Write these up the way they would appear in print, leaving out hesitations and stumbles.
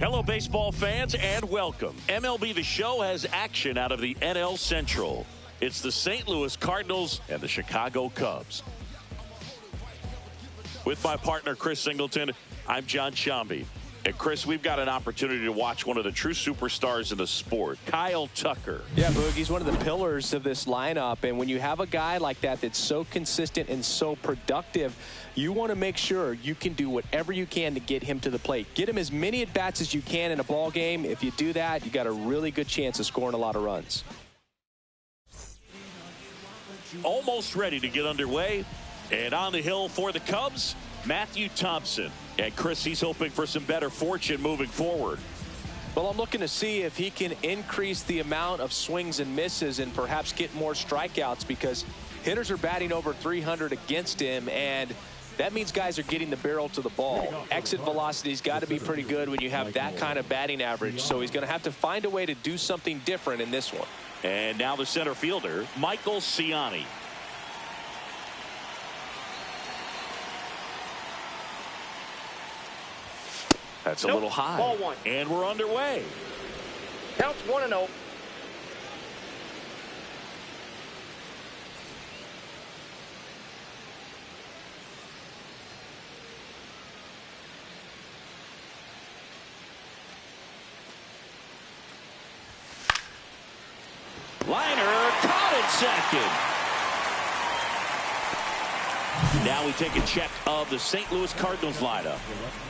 Hello, baseball fans, and welcome. MLB The Show has action out of the NL Central. It's the St. Louis Cardinals and the Chicago Cubs. With my partner, Chris Singleton, I'm John Shambi. And Chris, we've got an opportunity to watch one of the true superstars in the sport, Kyle Tucker. Yeah, Boog, he's one of the pillars of this lineup. And when you have a guy like that that's so consistent and so productive, you want to make sure you can do whatever you can to get him to the plate. Get him as many at-bats as you can in a ball game. If you do that, you got a really good chance of scoring a lot of runs. Almost ready to get underway. And on the hill for the Cubs, Matthew Thompson. And Chris, he's hoping for some better fortune moving forward. Well, I'm looking to see if he can increase the amount of swings and misses and perhaps get more strikeouts, because hitters are batting over 300 against him, and that means guys are getting the barrel to the ball. Exit velocity's got to be pretty good when you have that kind of batting average, so he's going to have to find a way to do something different in this one. And now the center fielder, Michael Ciani. That's a little high. Ball one. And we're underway. Counts 1-0. Liner caught at second. Now we take a check of the St. Louis Cardinals lineup.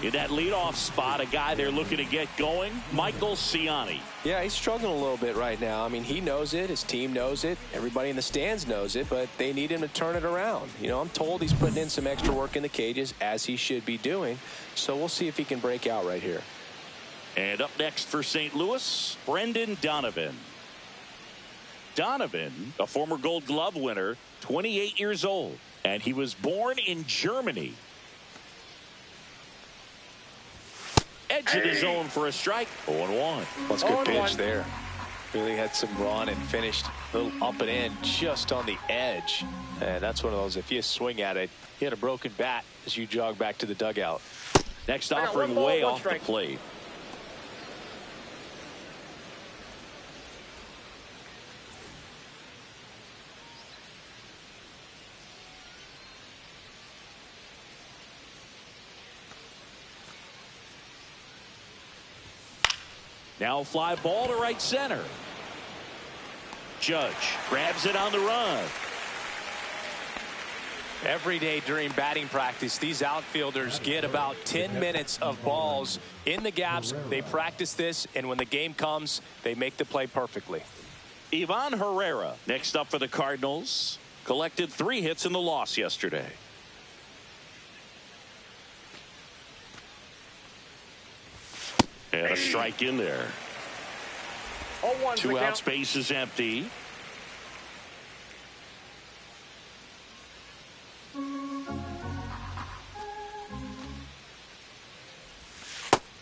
In that leadoff spot, a guy they're looking to get going, Michael Ciani. Yeah, he's struggling a little bit right now. I mean, he knows it. His team knows it. Everybody in the stands knows it, but they need him to turn it around. You know, I'm told he's putting in some extra work in the cages, as he should be doing. So we'll see if he can break out right here. And up next for St. Louis, Brendan Donovan. Donovan, a former Gold Glove winner, 28 years old. And he was born in Germany. Edge of the zone for a strike. 0-1. That's a good pitch there. Really had some run and finished a little up and in just on the edge. And that's one of those, if you swing at it, you had a broken bat as you jog back to the dugout. Next offering way off the plate. Now fly ball to right center. Judge grabs it on the run. Every day during batting practice, these outfielders get about 10 minutes of balls in the gaps. They practice this, and when the game comes, they make the play perfectly. Ivan Herrera next up for the Cardinals. Collected 3 hits in the loss yesterday. And a strike in there. 2 outs, base is empty.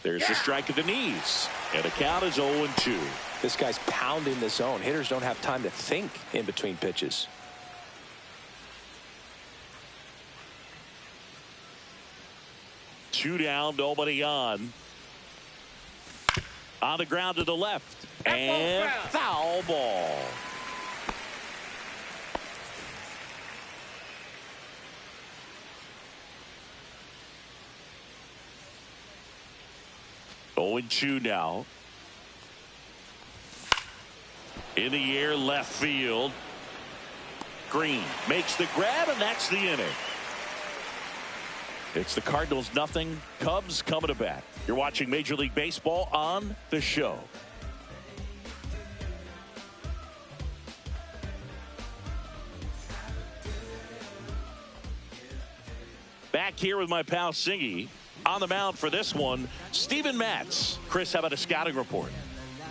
There's the strike of the knees. And the count is 0-2. This guy's pounding the zone. Hitters don't have time to think in between pitches. Two down, nobody on. On the ground to the left. And foul ball. Oh, 0-2 now. In the air, left field. Green makes the grab, and that's the inning. It's the Cardinals nothing, Cubs coming to bat. You're watching Major League Baseball on The Show. Back here with my pal Singy. On the mound for this one, Steven Matz. Chris, how about a scouting report?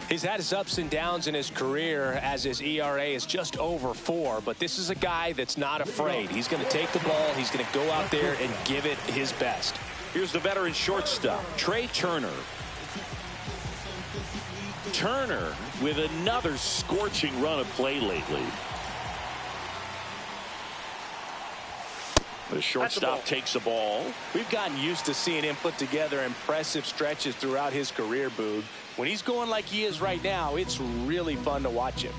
He's had his ups and downs in his career, as his ERA is just over 4, but this is a guy that's not afraid. He's going to take the ball, he's going to go out there and give it his best. Here's the veteran shortstop, Trey Turner. Turner with another scorching run of play lately. The shortstop takes the ball. We've gotten used to seeing him put together impressive stretches throughout his career, Boog. When he's going like he is right now, it's really fun to watch him.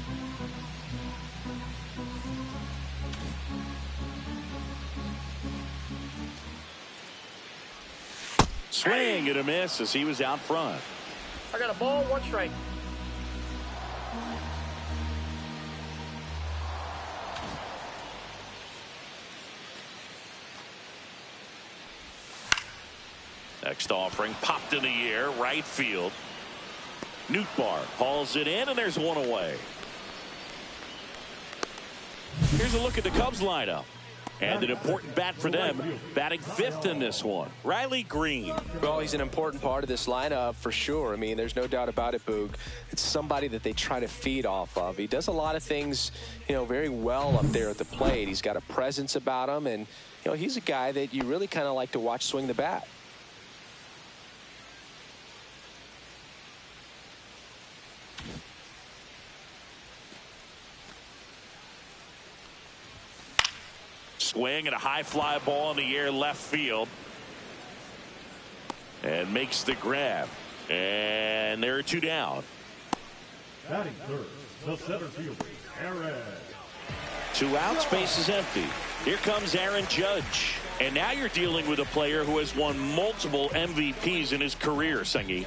Swing and a miss as he was out front. I got a ball, 1 strike. Next offering popped in the air, right field. Nootbaar hauls it in, and there's one away. Here's a look at the Cubs lineup. And an important bat for them, batting 5th in this one. Riley Green. Well, he's an important part of this lineup for sure. I mean, there's no doubt about it, Boog. It's somebody that they try to feed off of. He does a lot of things, very well up there at the plate. He's got a presence about him, and, he's a guy that you really kind of like to watch swing the bat. Swing and a high fly ball in the air left field. And makes the grab. And there are 2 down. Batting third, the center fielder, Aaron. 2 outs, base is empty. Here comes Aaron Judge. And now you're dealing with a player who has won multiple MVPs in his career, Sengi.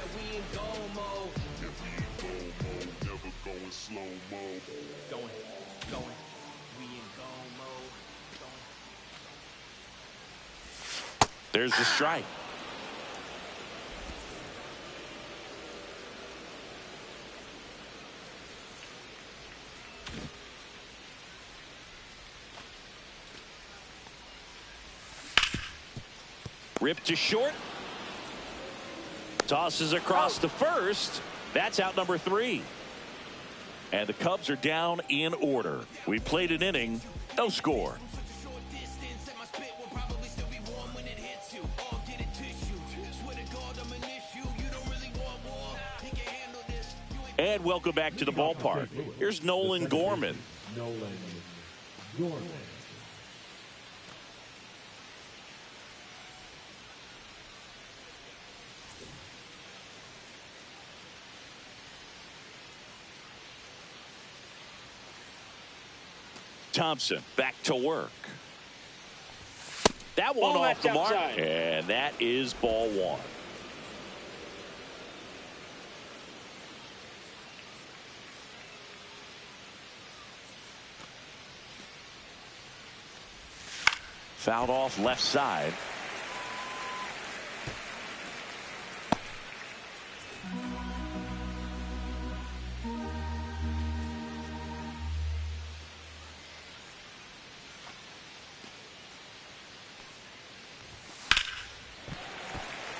There's the strike. Ripped to short. Tosses across to first. That's out number 3. And the Cubs are down in order. We played an inning, no score. And welcome back to the ballpark. Here's Nolan Gorman. Thompson back to work. That one off the mark. And that is ball 1. Fouled off left side.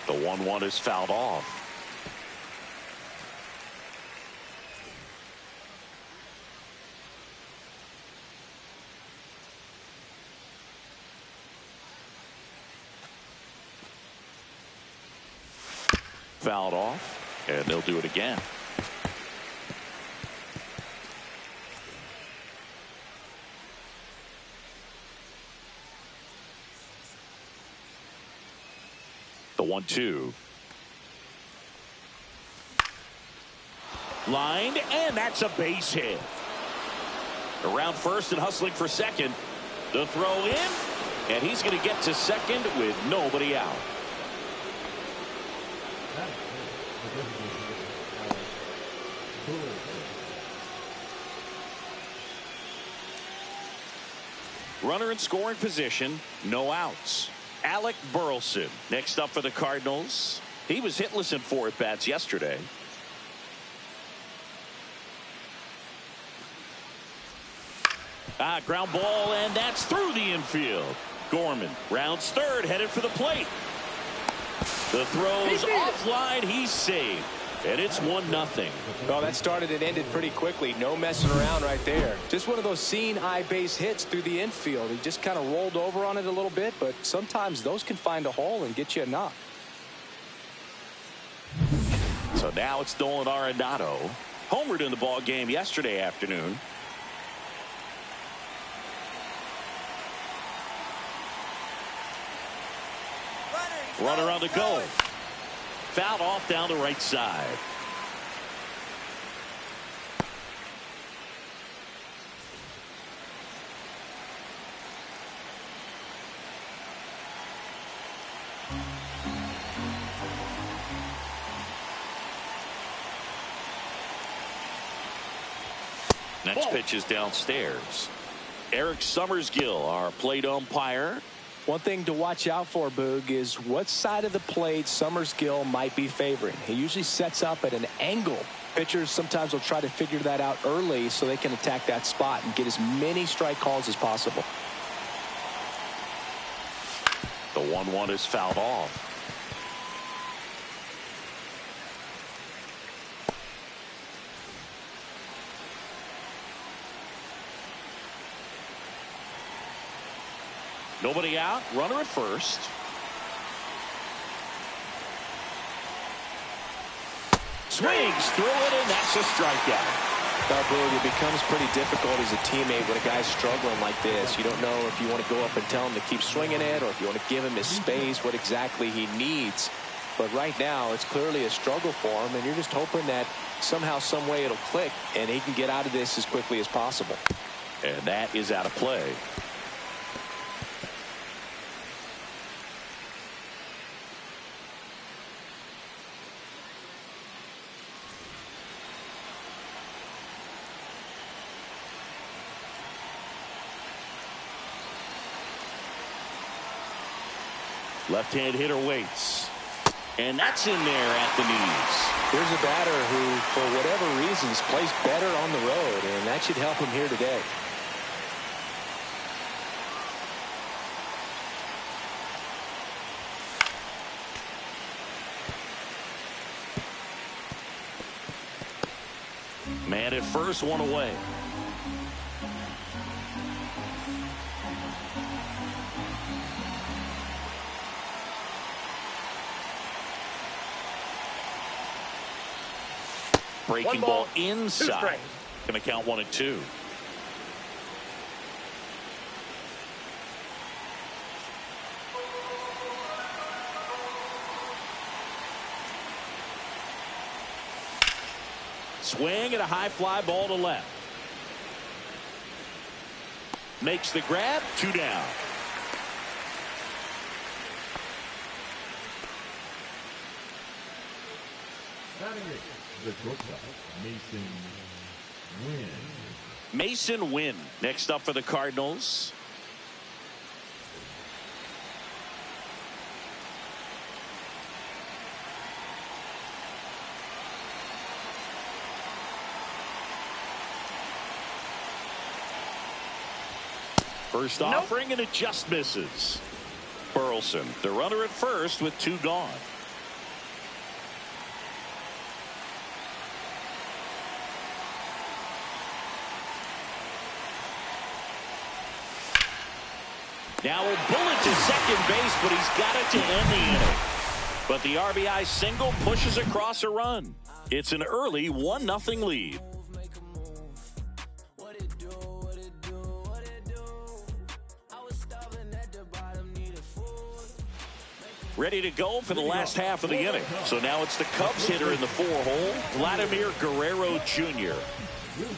The 1-1 is fouled off. Fouled off, and they'll do it again. The 1-2. Lined, and that's a base hit. Around first and hustling for second. The throw in, and he's going to get to second with nobody out. Runner in scoring position, no outs. Alec Burleson next up for the Cardinals. He was hitless in 4 at-bats yesterday. Ground ball, and that's through the infield. Gorman rounds third, headed for the plate. The throw's offline, he's saved. And it's 1-0. Well, that started and ended pretty quickly. No messing around right there. Just one of those seeing eye base hits through the infield. He just kind of rolled over on it a little bit, but sometimes those can find a hole and get you a knock. So now it's Nolan Arenado. Homered in the ball game yesterday afternoon. Runner on the go. Fouled off down the right side. Next pitch is downstairs. Eric Summersgill, our plate umpire. One thing to watch out for, Boog, is what side of the plate Summersgill might be favoring. He usually sets up at an angle. Pitchers sometimes will try to figure that out early so they can attack that spot and get as many strike calls as possible. The 1-1 is fouled off. Nobody out. Runner at first. Swings through it, and that's a strikeout. Well, Boog, it becomes pretty difficult as a teammate when a guy's struggling like this. You don't know if you want to go up and tell him to keep swinging it or if you want to give him his space, what exactly he needs. But right now, it's clearly a struggle for him, and you're just hoping that somehow, some way it'll click, and he can get out of this as quickly as possible. And that is out of play. Left-hand hitter waits. And that's in there at the knees. Here's a batter who, for whatever reasons, plays better on the road, and that should help him here today. Man at first, one away. Breaking ball inside. Going to count 1-2. Swing and a high fly ball to left. Makes the grab. 2 down. The shortstop, Mason Wynn. Mason Wynn next up for the Cardinals. First offering, and it just misses. Burleson, the runner at first with 2 gone. Now a bullet to second base, but he's got it to end the inning. But the RBI single pushes across a run. It's an early 1-0 lead. Ready to go for the last half of the inning. So now it's the Cubs hitter in the 4-hole, Vladimir Guerrero Jr.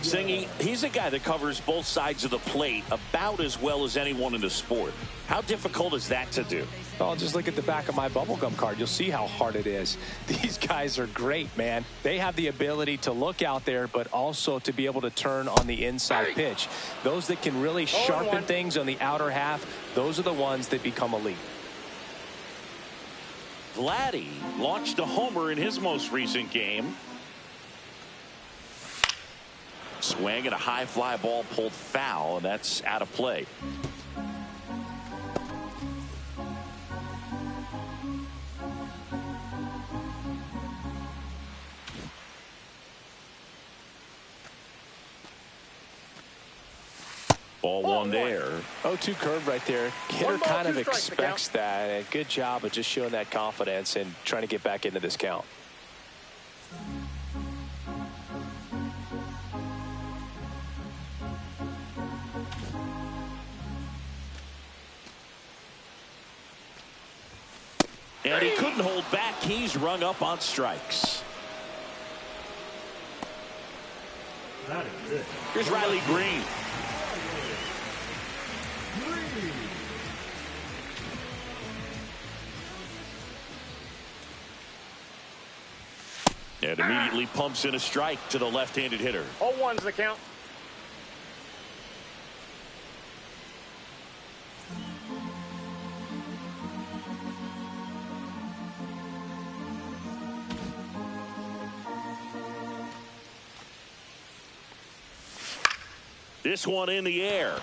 Singy, he's a guy that covers both sides of the plate about as well as anyone in the sport. How difficult is that to do? Oh, just look at the back of my bubblegum card. You'll see how hard it is. These guys are great, man. They have the ability to look out there, but also to be able to turn on the inside pitch. Those that can really sharpen things on the outer half, those are the ones that become elite. Vladdy launched a homer in his most recent game. Swing and a high fly ball pulled foul, and that's out of play. Ball one there. 0-2 curve right there. Hitter kind of expects that. And good job of just showing that confidence and trying to get back into this count. And he couldn't hold back. He's rung up on strikes. Here's Riley Green. And immediately pumps in a strike to the left-handed hitter. 0-1's the count. This one in the air.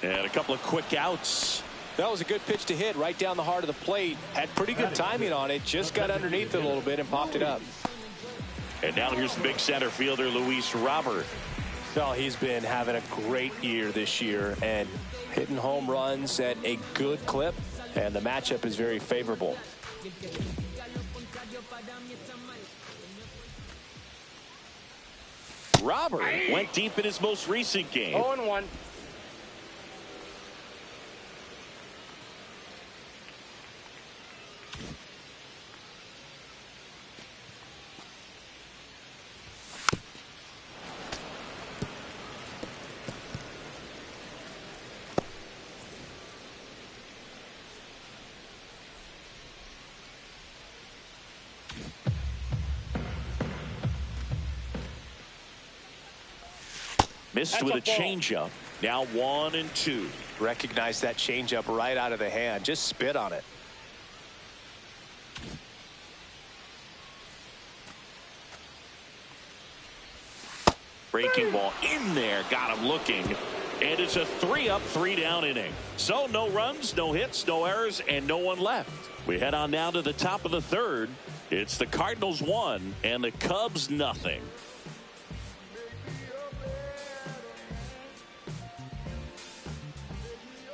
And a couple of quick outs. That was a good pitch to hit right down the heart of the plate. Had pretty good timing on it. Just got underneath it a little bit and popped it up. And now here's the big center fielder, Luis Robert. Well, he's been having a great year this year and hitting home runs at a good clip. And the matchup is very favorable. Robert went deep in his most recent game. 0-1. Missed with a changeup. Now 1-2. Recognize that changeup right out of the hand. Just spit on it. Breaking ball in there. Got him looking. And it's a 3-up, 3-down inning. So no runs, no hits, no errors, and no one left. We head on now to the top of the third. It's the Cardinals 1 and the Cubs nothing.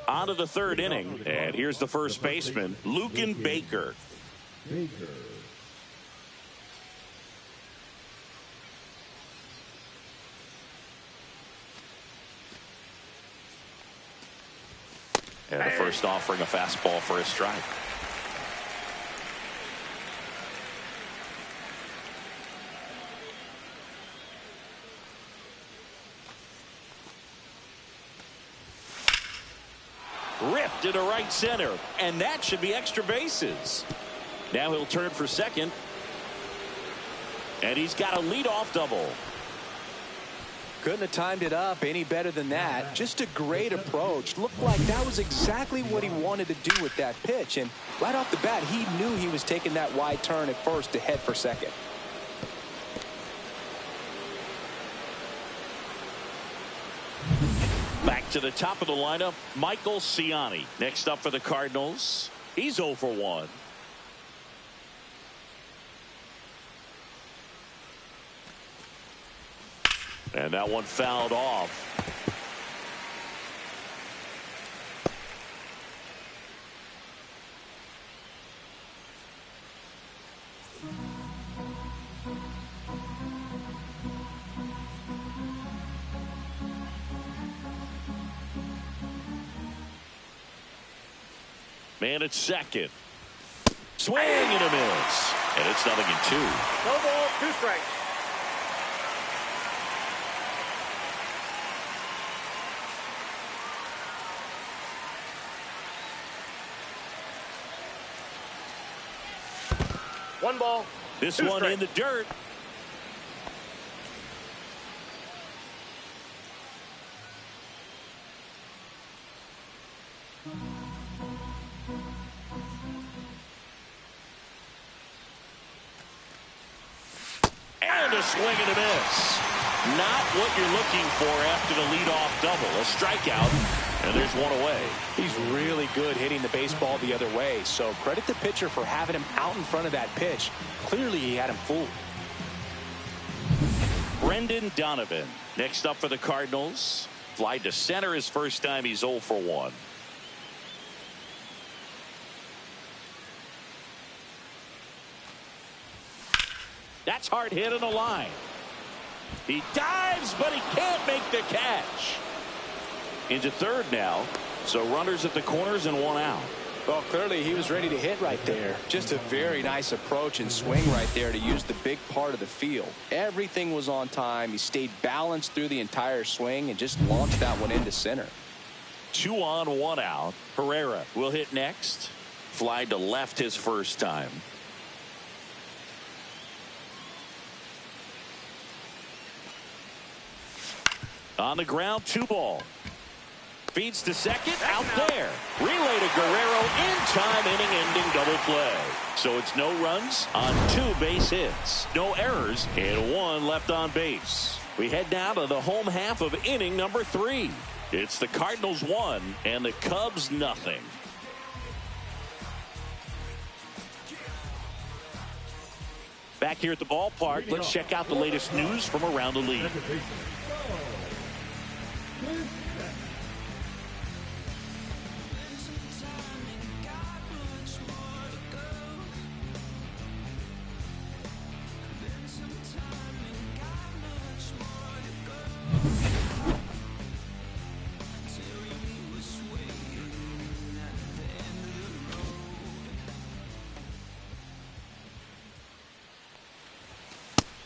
On to the third inning, and here's the first baseman, Lucan Baker. And the first offering, a fastball for a strike. Ripped into right center, and that should be extra bases. Now he'll turn for second, and he's got a leadoff double. Couldn't have timed it up any better than that. Just a great approach. Looked like that was exactly what he wanted to do with that pitch, and right off the bat he knew he was taking that wide turn at first to head for second. Back to the top of the lineup, Michael Ciani. Next up for the Cardinals, he's 0 for 1. And that one fouled off. Man at second. Swing and a miss. And it's 0-2. No ball, 2 strikes. One ball. This 2 one strikes. in the dirt. And a swing and a miss. Not what you're looking for after the leadoff double. A strikeout, and there's one away. He's really good hitting the baseball the other way, so credit the pitcher for having him out in front of that pitch. Clearly he had him fooled. Brendan Donovan next up for the Cardinals. Fly to center his first time. He's 0 for 1. That's hard hit on the line. He dives, but he can't make the catch. Into third now. So runners at the corners and one out. Well, clearly he was ready to hit right there. Just a very nice approach and swing right there to use the big part of the field. Everything was on time. He stayed balanced through the entire swing and just launched that one into center. 2 on, 1 out. Herrera will hit next. Fly to left his first time. On the ground, 2 ball. Feeds to second, out there. Relay to Guerrero, in time, inning-ending double play. So it's no runs on 2 base hits. No errors, and 1 left on base. We head now to the home half of inning number 3. It's the Cardinals 1 and the Cubs nothing. Back here at the ballpark, let's check out the latest news from around the league.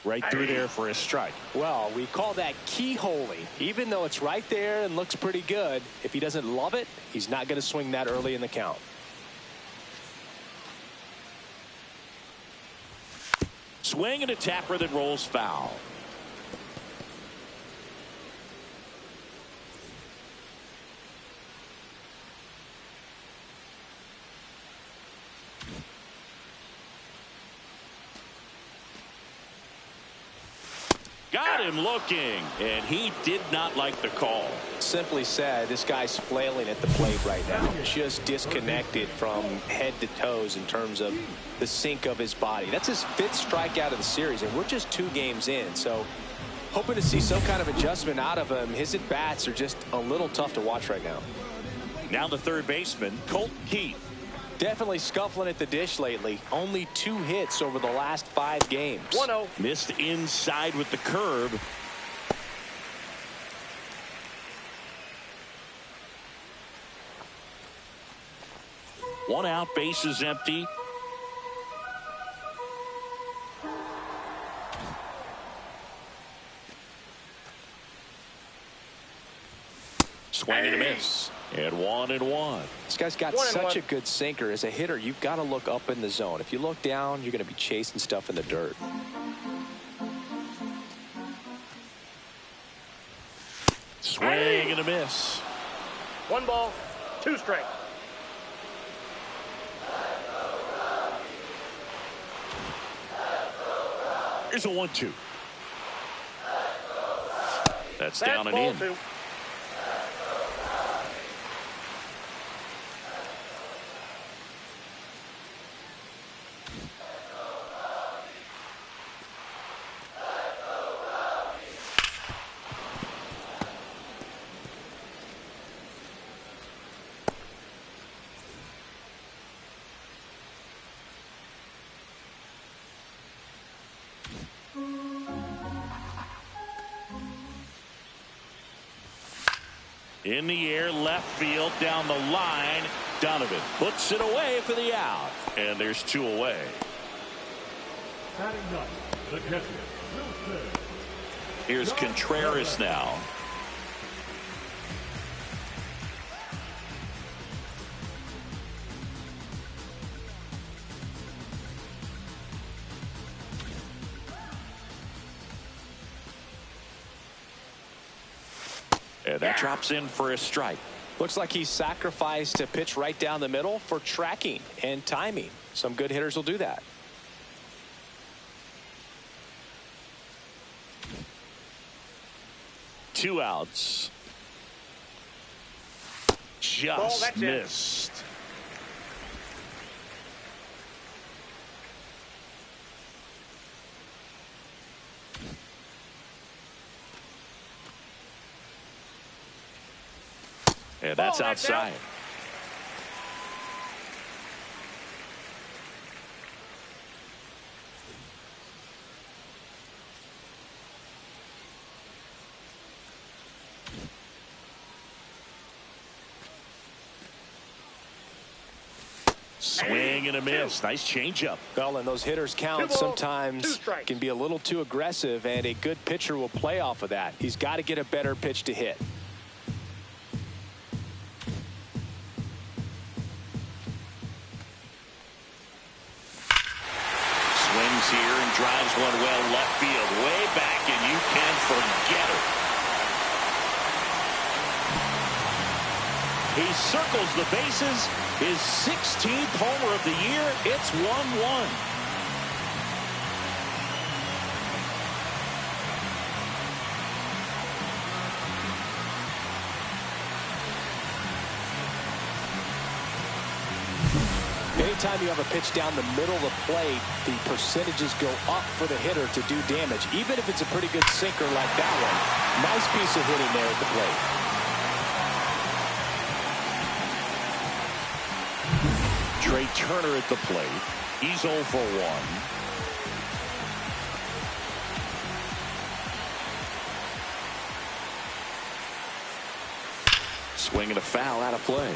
Right through there for a strike. Well, we call that keyholing. Even though it's right there and looks pretty good, if he doesn't love it, he's not going to swing that early in the count. Swing and a tapper that rolls foul. Got him looking, and he did not like the call. Simply said, this guy's flailing at the plate right now. Just disconnected from head to toes in terms of the sink of his body. That's his 5th strikeout of the series, and we're just 2 games in. So hoping to see some kind of adjustment out of him. His at-bats are just a little tough to watch right now. Now the third baseman, Colt Keith. Definitely scuffling at the dish lately. Only 2 hits over the last 5 games. 1-0. Missed inside with the curve. One out, base is empty. Swing and a miss. And 1-1. This guy's got such a good sinker. As a hitter, you've got to look up in the zone. If you look down, you're going to be chasing stuff in the dirt. Swing and a miss. 1 ball, 2 strikes. Here's a 1-2. That's down and in. 2. In the air, left field, down the line. Donovan puts it away for the out. And there's 2 away. Batting ninth, the catcher, Wilson. Here's Contreras now. And that drops in for a strike. Looks like he sacrificed to pitch right down the middle for tracking and timing. Some good hitters will do that. Two outs. Just missed. And that's outside. Swing and a miss. Nice changeup. Well, and those hitters count sometimes can be a little too aggressive, and a good pitcher will play off of that. He's got to get a better pitch to hit. Swings here and drives one well left field. Way back, and you can forget it. He circles the bases. His 16th homer of the year. It's 1-1. Anytime you have a pitch down the middle of the plate, the percentages go up for the hitter to do damage, even if it's a pretty good sinker like that one. Nice piece of hitting there at the plate. Trey Turner at the plate. He's 0 for 1. Swing and a foul out of play.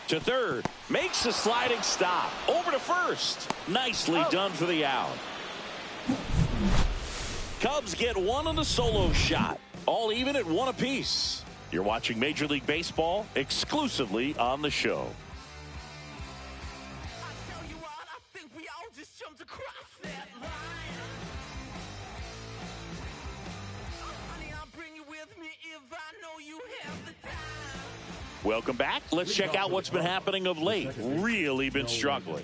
To third, makes the sliding stop. Over to first. Nicely done for the out. Cubs get one on the solo shot. All even at 1 apiece. You're watching Major League Baseball exclusively on the show. Welcome back. Let's check out what's been happening of late. Really been struggling.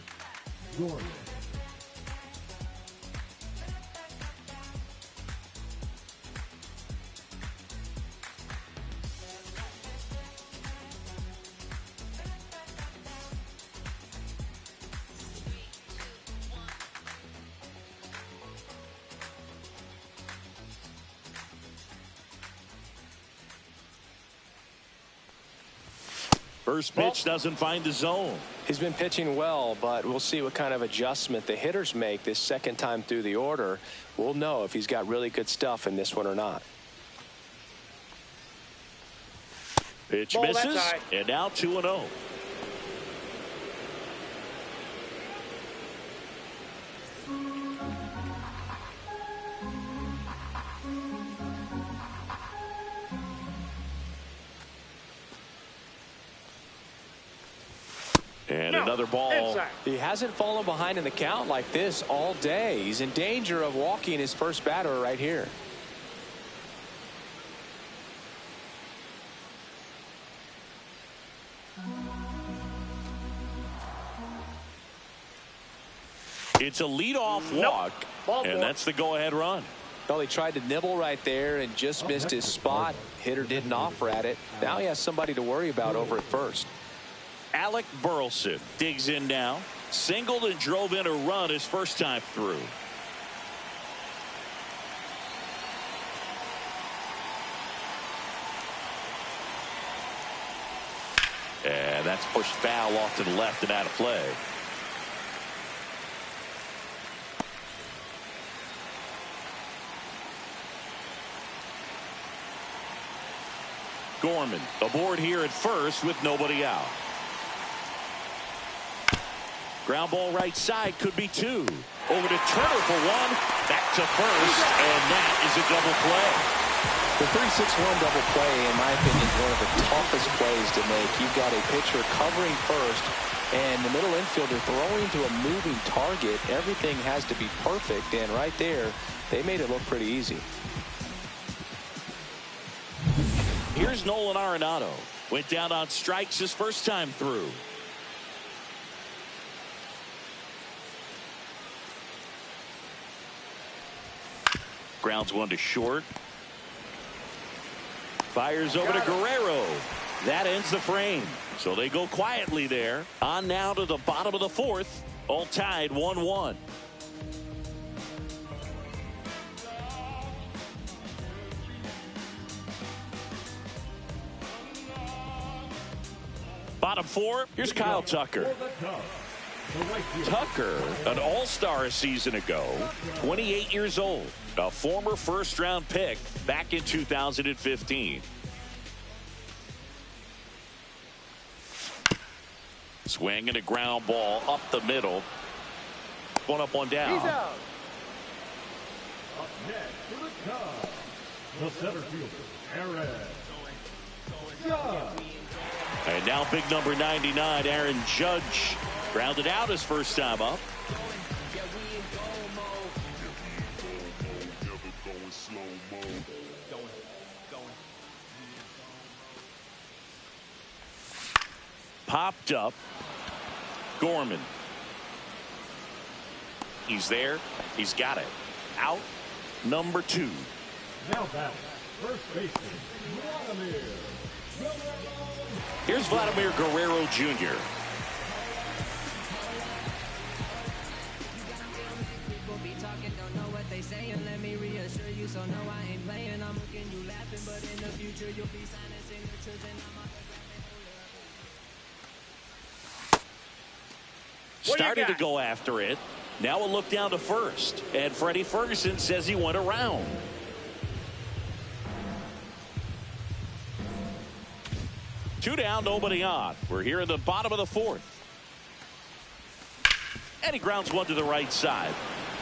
First pitch doesn't find the zone. He's been pitching well, but we'll see what kind of adjustment the hitters make this second time through the order. We'll know if he's got really good stuff in this one or not. Pitch misses, and now 2-0. And another ball. Inside. He hasn't fallen behind in the count like this all day. He's in danger of walking his first batter right here. It's a leadoff walk, and that's the go-ahead run. Well, he tried to nibble right there and just missed his spot. Hitter didn't offer at it. Now he has somebody to worry about over at first. Alec Burleson digs in now. Singled and drove in a run his first time through. And that's pushed foul off to the left and out of play. Gorman aboard here at first with nobody out. Ground ball right side, could be 2. Over to Turner for 1. Back to first, and that is a double play. The 3-6-1 double play, in my opinion, is one of the toughest plays to make. You've got a pitcher covering first, and the middle infielder throwing to a moving target. Everything has to be perfect, and right there, they made it look pretty easy. Here's Nolan Arenado. Went down on strikes his first time through. Grounds one to short. Fires over to Guerrero. That ends the frame. So they go quietly there. On now to the bottom of the 4th. All tied 1-1. Bottom four, here's Kyle Tucker. Tucker, an all-star a season ago, 28 years old, a former first-round pick back in 2015. Swing and a ground ball up the middle. One up, one down. He's out. Up next for the Cubs, the center fielder, Aaron Judge. And now big number 99, Aaron Judge, grounded out his first time up. Popped up. Gorman. He's there. He's got it. Out. Number 2. Now batting, first baseman, Vladimir. Here's Vladimir Guerrero Jr. Started to go after it. Now a look down to first. And Freddie Ferguson says he went around. Two down, nobody on. We're here in the bottom of the fourth. And he grounds one to the right side.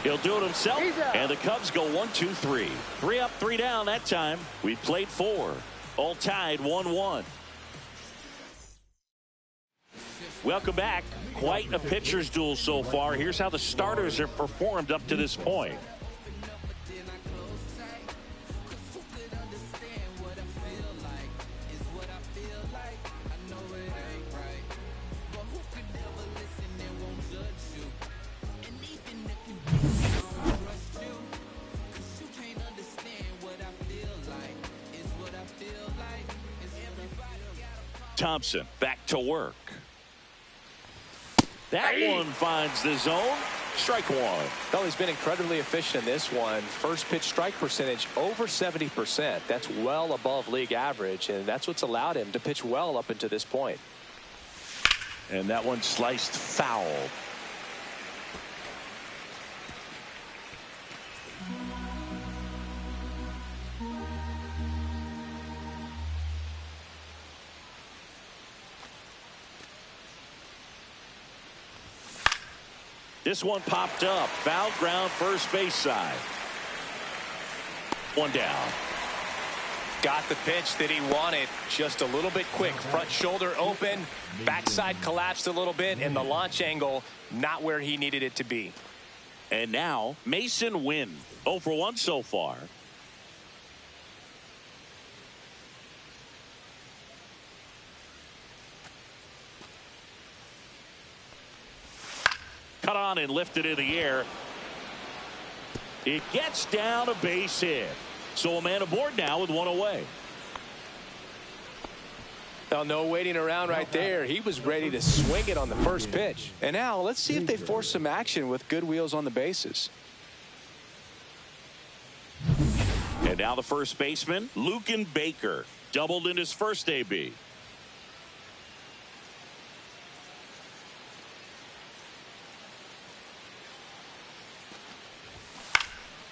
He'll do it himself. And the Cubs go 1-2-3. 3 up, 3 down that time. We played 4. All tied 1-1. Welcome back. Quite a pitcher's duel so far. Here's how the starters have performed up to this point. Thompson back to work. That one finds the zone. Strike one. Well, he's been incredibly efficient in this one. First pitch strike percentage over 70%. That's well above league average, and that's what's allowed him to pitch well up until this point. And that one sliced foul. This one popped up. Foul ground, first base side. One down. Got the pitch that he wanted. Just a little bit quick. Front shoulder open. Backside collapsed a little bit. And the launch angle not where he needed it to be. And now Mason Wynn. 0 for 1 so far. Cut on and lifted in the air. It gets down a base hit. So a man aboard now with one away. Well, no waiting around right there. He was ready to swing it on the first pitch. And now let's see if they force some action with good wheels on the bases. And now the first baseman, Lucan Baker, doubled in his first AB.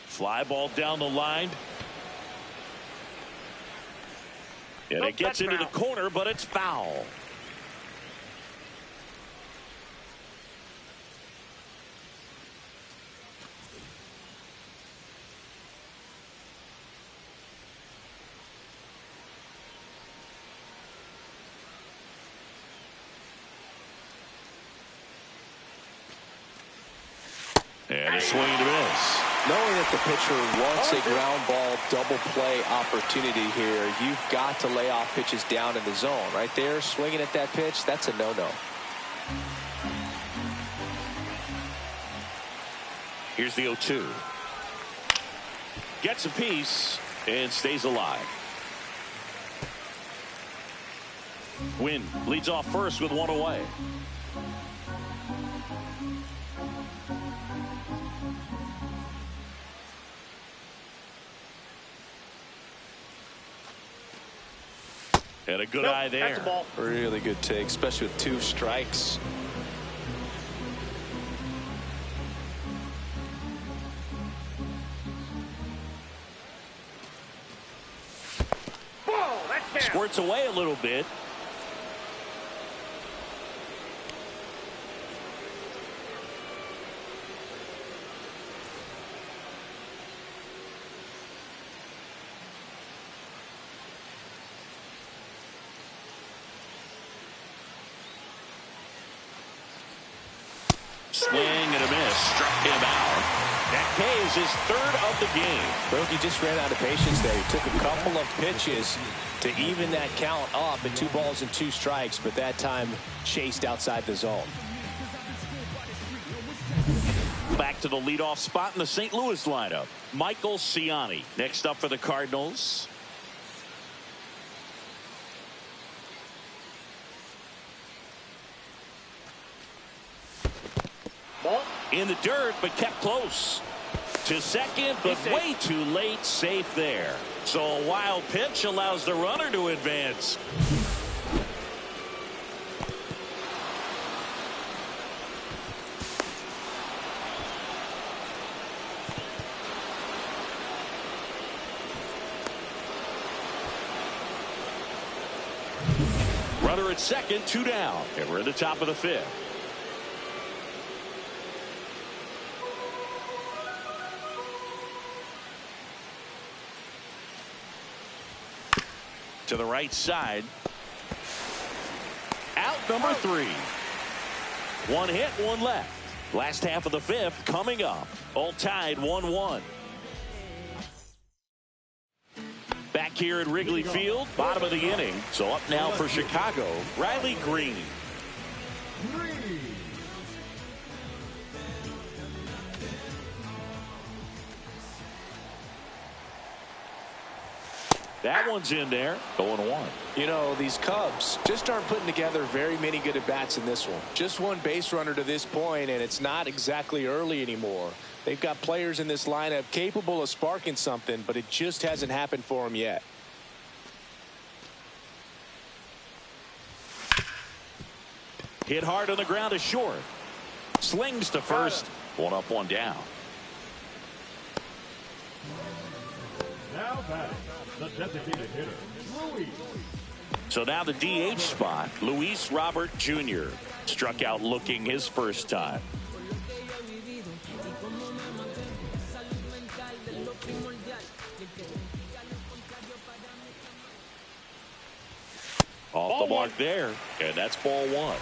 Fly ball down the line. And it gets into the corner, but it's foul. And a swing and a miss. Knowing that the pitcher wants a ground ball double play opportunity here, you've got to lay off pitches down in the zone. Right there, swinging at that pitch, that's a no-no. Here's the 0-2. Gets a piece and stays alive. Wynn leads off first with one away. And a good Nope, eye that's there. a ball. Really good take, especially with 2 strikes. Ball, that's down. Squirts away a little bit. Swing and a miss. Struck him out. That K is his 3rd of the game. Well, he just ran out of patience there. He took a couple of pitches to even that count up at 2 balls and 2 strikes, but that time chased outside the zone. Back to the leadoff spot in the St. Louis lineup. Michael Ciani. Next up for the Cardinals. Ball. In the dirt, but kept close. To second, but way too late. Safe there. So a wild pitch allows the runner to advance. Runner at second, 2 down. And we're at the top of the 5th. To the right side. Out number 3. 1 hit, 1 left. Last half of the 5th coming up. All tied 1-1. Back here at Wrigley Field, bottom of the inning. So up now for Chicago, Riley Green. That one's in there. 0-1. You know, these Cubs just aren't putting together very many good at-bats in this one. Just 1 base runner to this point, and it's not exactly early anymore. They've got players in this lineup capable of sparking something, but it just hasn't happened for them yet. Hit hard on the ground to short. Slings to first. 1 up, 1 down. Now batting, the designated hitter, Luis. So now the DH spot, Luis Robert Jr. struck out looking his first time. Off the mark there, and that's ball 1.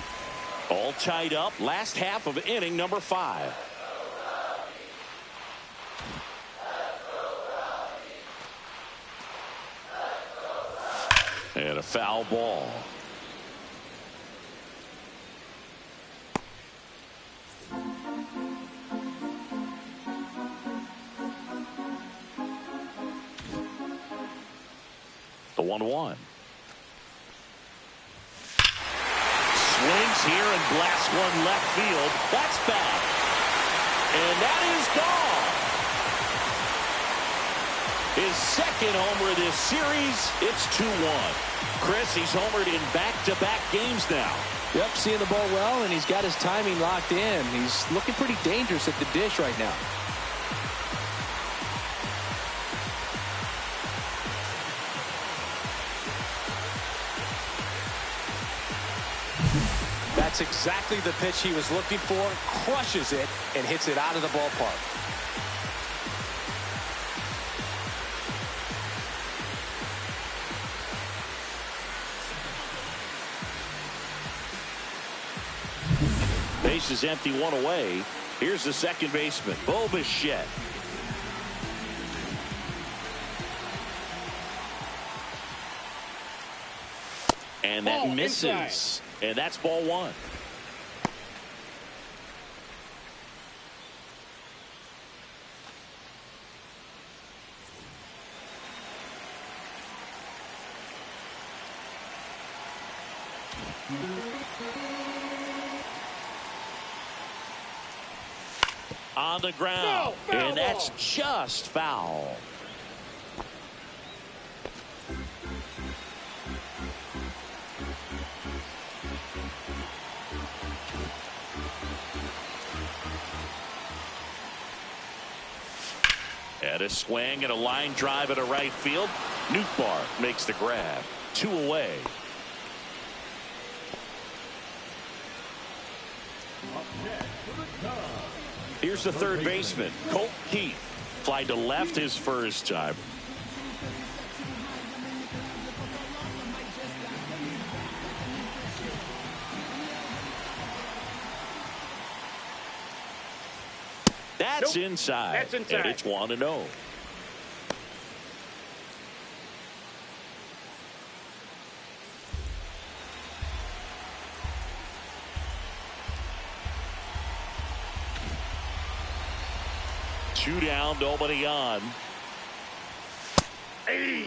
All tied up, last half of inning number 5. And a foul ball. The 1-1. Swings here and blasts one left field. That's back. And that is gone. His second homer of this series. It's 2-1. Chris, he's homered in back-to-back games now. Yep, seeing the ball well, and he's got his timing locked in. He's looking pretty dangerous at the dish right now. That's exactly the pitch he was looking for. Crushes it and hits it out of the ballpark. Base is empty, 1 away. Here's the second baseman, Bo Bichette. And that misses. Inside. And that's ball 1. On the ground. No, foul And that's ball. just foul. And a swing and a line drive at a right field. Nootbaar makes the grab. 2 away. Here's the third baseman, Colt Keith. Fly to left his first time. That's inside. That's inside. And it's 1-0. Two down, nobody on. Hey.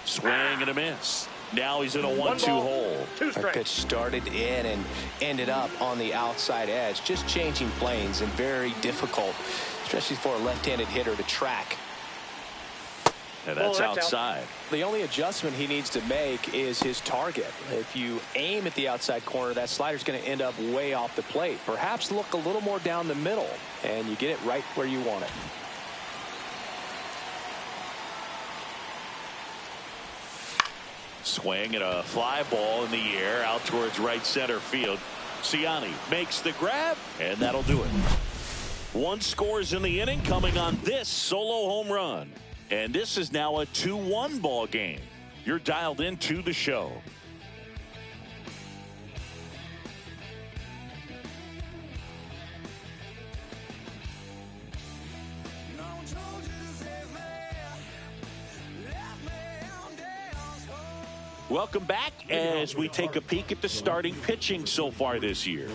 Swing and a miss. Now he's in a 1-2 hole. 2 That strikes. pitch started in and ended up on the outside edge. Just changing planes and very difficult, especially for a left-handed hitter to track. And that's Well, that's outside. The only adjustment he needs to make is his target. If you aim at the outside corner, that slider's going to end up way off the plate. Perhaps look a little more down the middle, and you get it right where you want it. Swing and a fly ball in the air out towards right center field. Siani makes the grab, and that'll do it. 1 scores in the inning coming on this solo home run. And this is now a 2-1 ball game. You're dialed into the show. Welcome back as we take a peek at the starting pitching so far this year.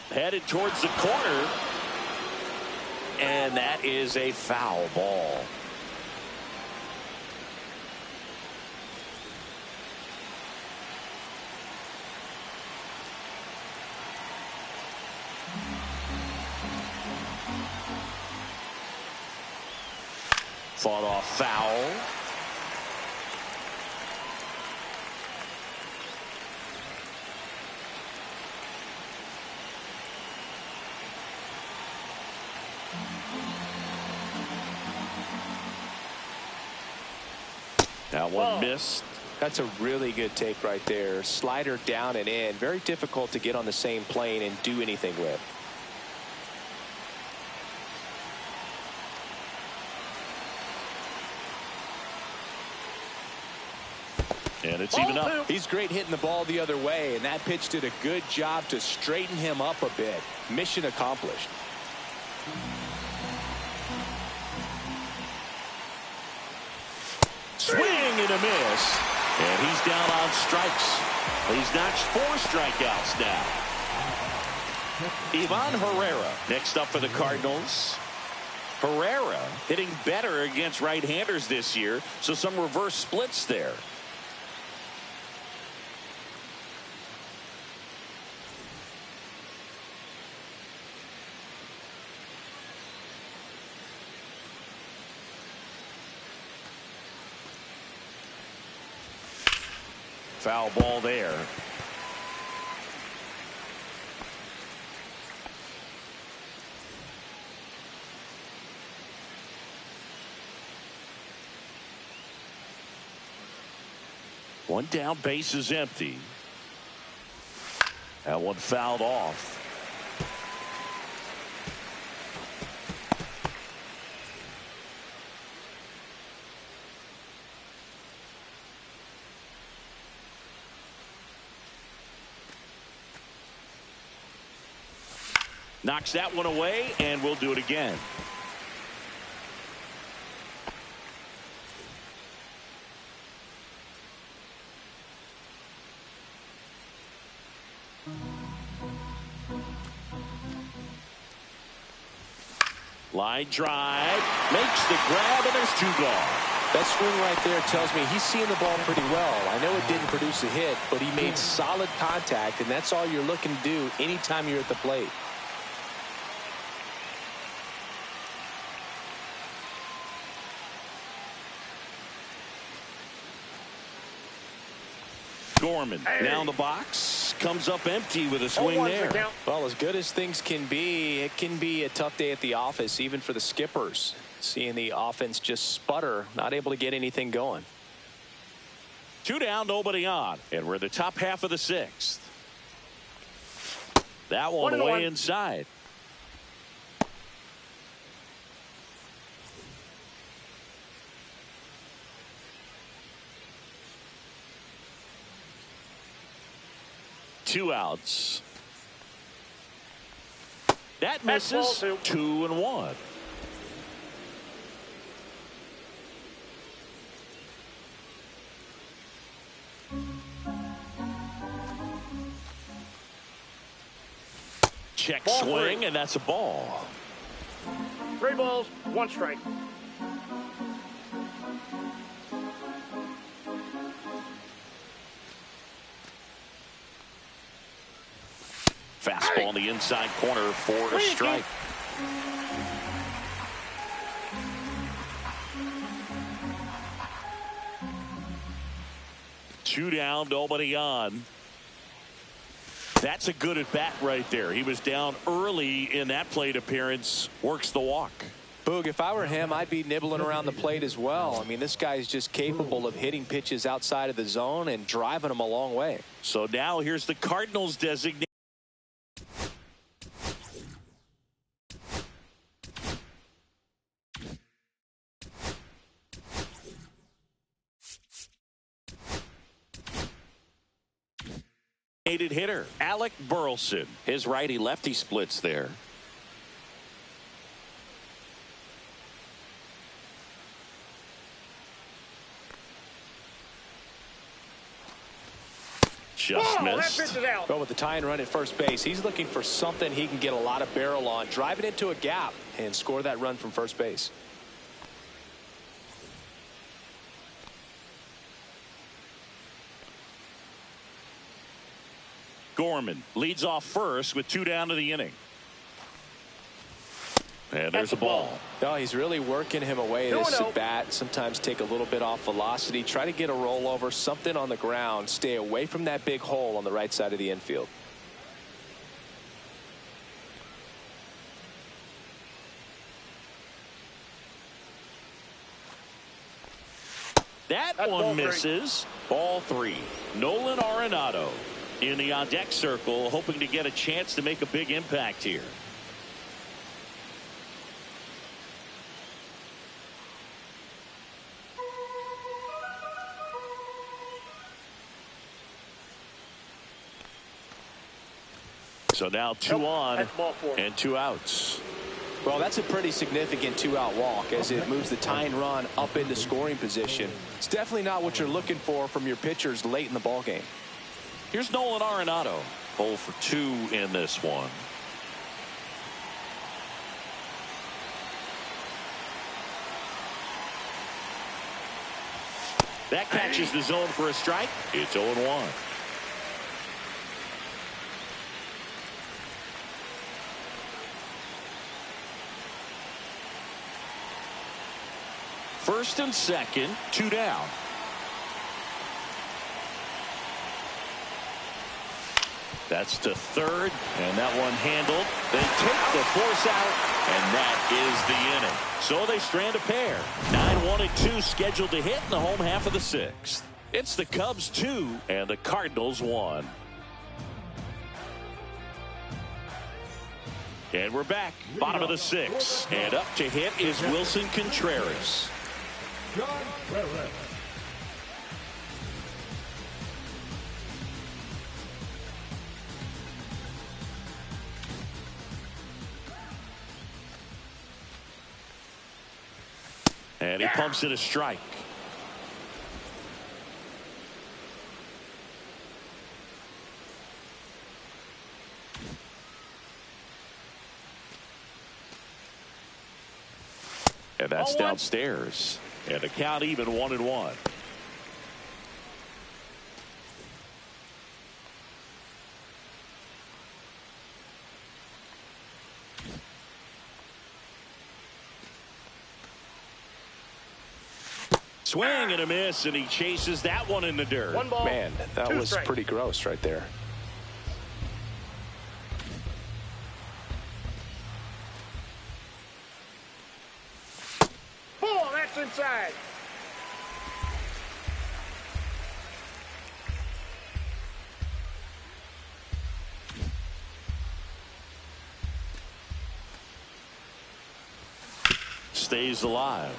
Headed towards the corner, and that is a foul ball. Fought off foul. That one missed. That's a really good take right there. Slider down and in. Very difficult to get on the same plane and do anything with. And it's even up. He's great hitting the ball the other way, and that pitch did a good job to straighten him up a bit. Mission accomplished. Swing and a miss. And he's down on strikes. He's notched 4 strikeouts now. Ivan Herrera next up for the Cardinals. Herrera hitting better against right-handers this year, so some reverse splits there. Foul ball there. One down, base is empty. That one fouled off. Knocks that one away, and we'll do it again. Line drive, makes the grab, and there's 2 gone. That swing right there tells me he's seeing the ball pretty well. I know it didn't produce a hit, but he made solid contact, and that's all you're looking to do anytime you're at the plate. Gorman down the box, comes up empty with a swing there. Well, as good as things can be, it can be a tough day at the office, even for the skippers. Seeing the offense just sputter, not able to get anything going. 2 down, nobody on, and we're in the top half of the 6th. That one way inside. Two outs. That misses. 2-1. Check swing, and that's a ball. 3 balls, 1 strike. Fastball in the inside corner for a strike. Two down, nobody on. That's a good at bat right there. He was down early in that plate appearance. Works the walk. Boog, if I were him, I'd be nibbling around the plate as well. I mean, this guy's just capable of hitting pitches outside of the zone and driving them a long way. So now here's the Cardinals designate. Hitter Alec Burleson. His righty lefty splits there. Just missed. Well, with the tying run at first base, he's looking for something he can get a lot of barrel on, drive it into a gap, and score that run from first base. Gorman leads off first with 2 down to the inning. And there's a ball. Oh, he's really working him away this at bat. Sometimes take a little bit off velocity. Try to get a rollover, something on the ground. Stay away from that big hole on the right side of the infield. That one misses. Ball 3. Nolan Arenado in the on-deck circle, hoping to get a chance to make a big impact here. So now 2 on and 2 outs. Well, that's a pretty significant 2-out walk as it moves the tying run up into scoring position. It's definitely not what you're looking for from your pitchers late in the ball game. Here's Nolan Arenado, 0 for 2 in this one. That catches the zone for a strike. It's 0-1. First and second, 2 down. That's to third, and that one handled. They take the force out, and that is the inning. So they strand a pair. 9-1-2 scheduled to hit in the home half of the 6th. It's the Cubs 2 and the Cardinals 1. And we're back. Bottom of the 6th. And up to hit is Wilson Contreras. And he pumps it a strike. And that's downstairs. And the count even 1-1. Swing and a miss, and he chases that one in the dirt. One ball. Man, that was strikes. pretty gross right there. Oh, that's inside. Stays alive.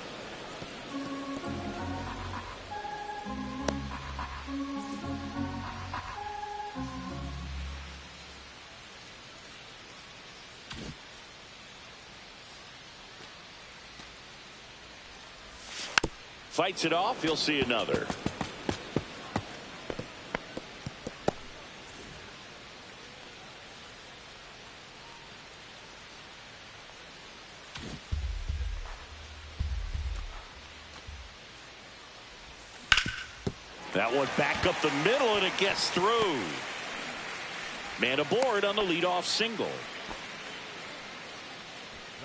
Fights it off. He'll see another. That one back up the middle, and it gets through. Man aboard on the leadoff single.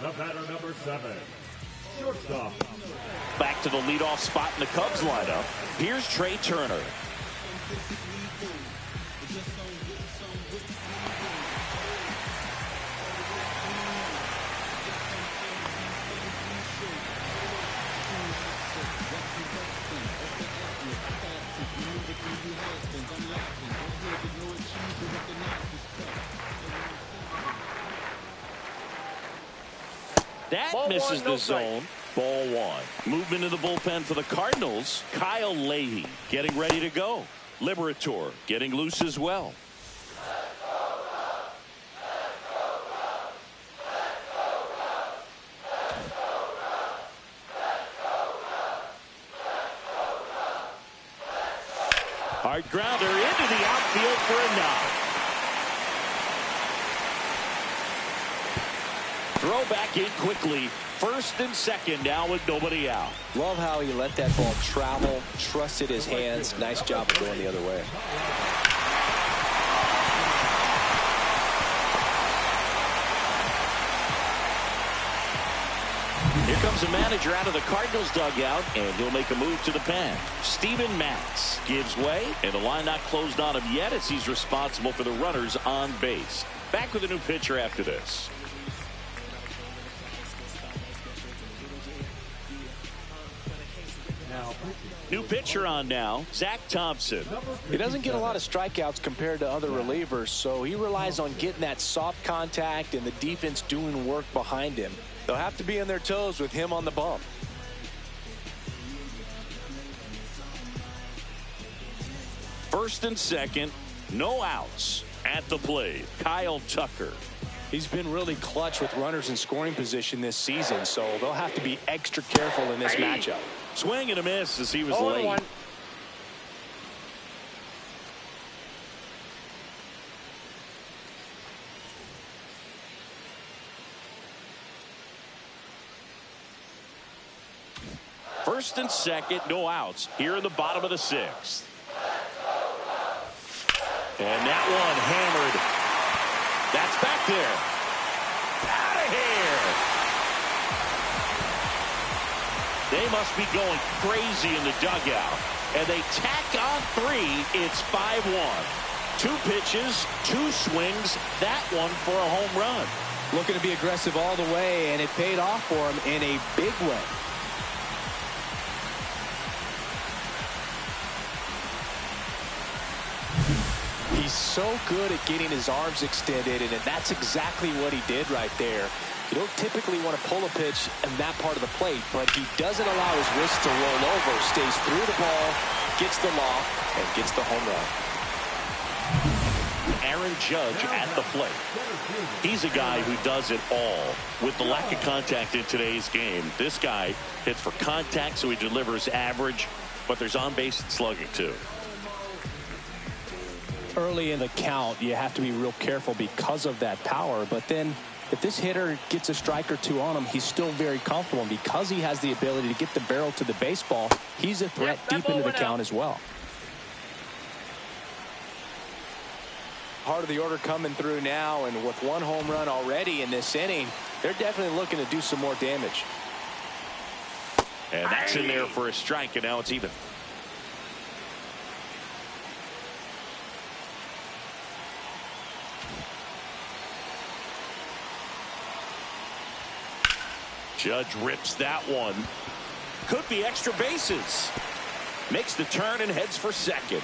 The batter, number 7, shortstop. Back to the leadoff spot in the Cubs lineup. Here's Trey Turner. That Ball misses one, no the zone. Ball one. Movement in the bullpen for the Cardinals. Kyle Leahy getting ready to go. Liberator getting loose as well. Hard grounder into the outfield for a knock. Throw back in quickly. First and second now with nobody out. Love how he let that ball travel, trusted his hands. Nice job of going the other way. Here comes the manager out of the Cardinals dugout, and he'll make a move to the pen. Steven Matz gives way, and the line not closed on him yet as he's responsible for the runners on base. Back with a new pitcher after this. New pitcher on now, Zach Thompson. He doesn't get a lot of strikeouts compared to other relievers, so he relies on getting that soft contact and the defense doing work behind him. They'll have to be on their toes with him on the bump. First and second, no outs at the plate. Kyle Tucker. He's been really clutch with runners in scoring position this season, so they'll have to be extra careful in this matchup. Swing and a miss as he was late. 0-1. First and second, no outs here in the bottom of the 6th. And that one hammered. That's back there. Out of here. They must be going crazy in the dugout. And they tack on 3. It's 5-1. 2 pitches, 2 swings. That one for a home run. Looking to be aggressive all the way, and it paid off for him in a big way. He's so good at getting his arms extended, and that's exactly what he did right there. You don't typically want to pull a pitch in that part of the plate, but he doesn't allow his wrist to roll over, stays through the ball, gets the loft, and gets the home run. Aaron Judge at the plate. He's a guy who does it all. With the lack of contact in today's game, this guy hits for contact, so he delivers average, but there's on-base and slugging too. Early in the count, you have to be real careful because of that power, but then if this hitter gets a strike or two on him, he's still very comfortable, and because he has the ability to get the barrel to the baseball, he's a threat deep into the count as well. Heart of the order coming through now, and with one home run already in this inning, they're definitely looking to do some more damage. And that's in there for a strike, and now it's even. Judge rips that one. Could be extra bases. Makes the turn and heads for second.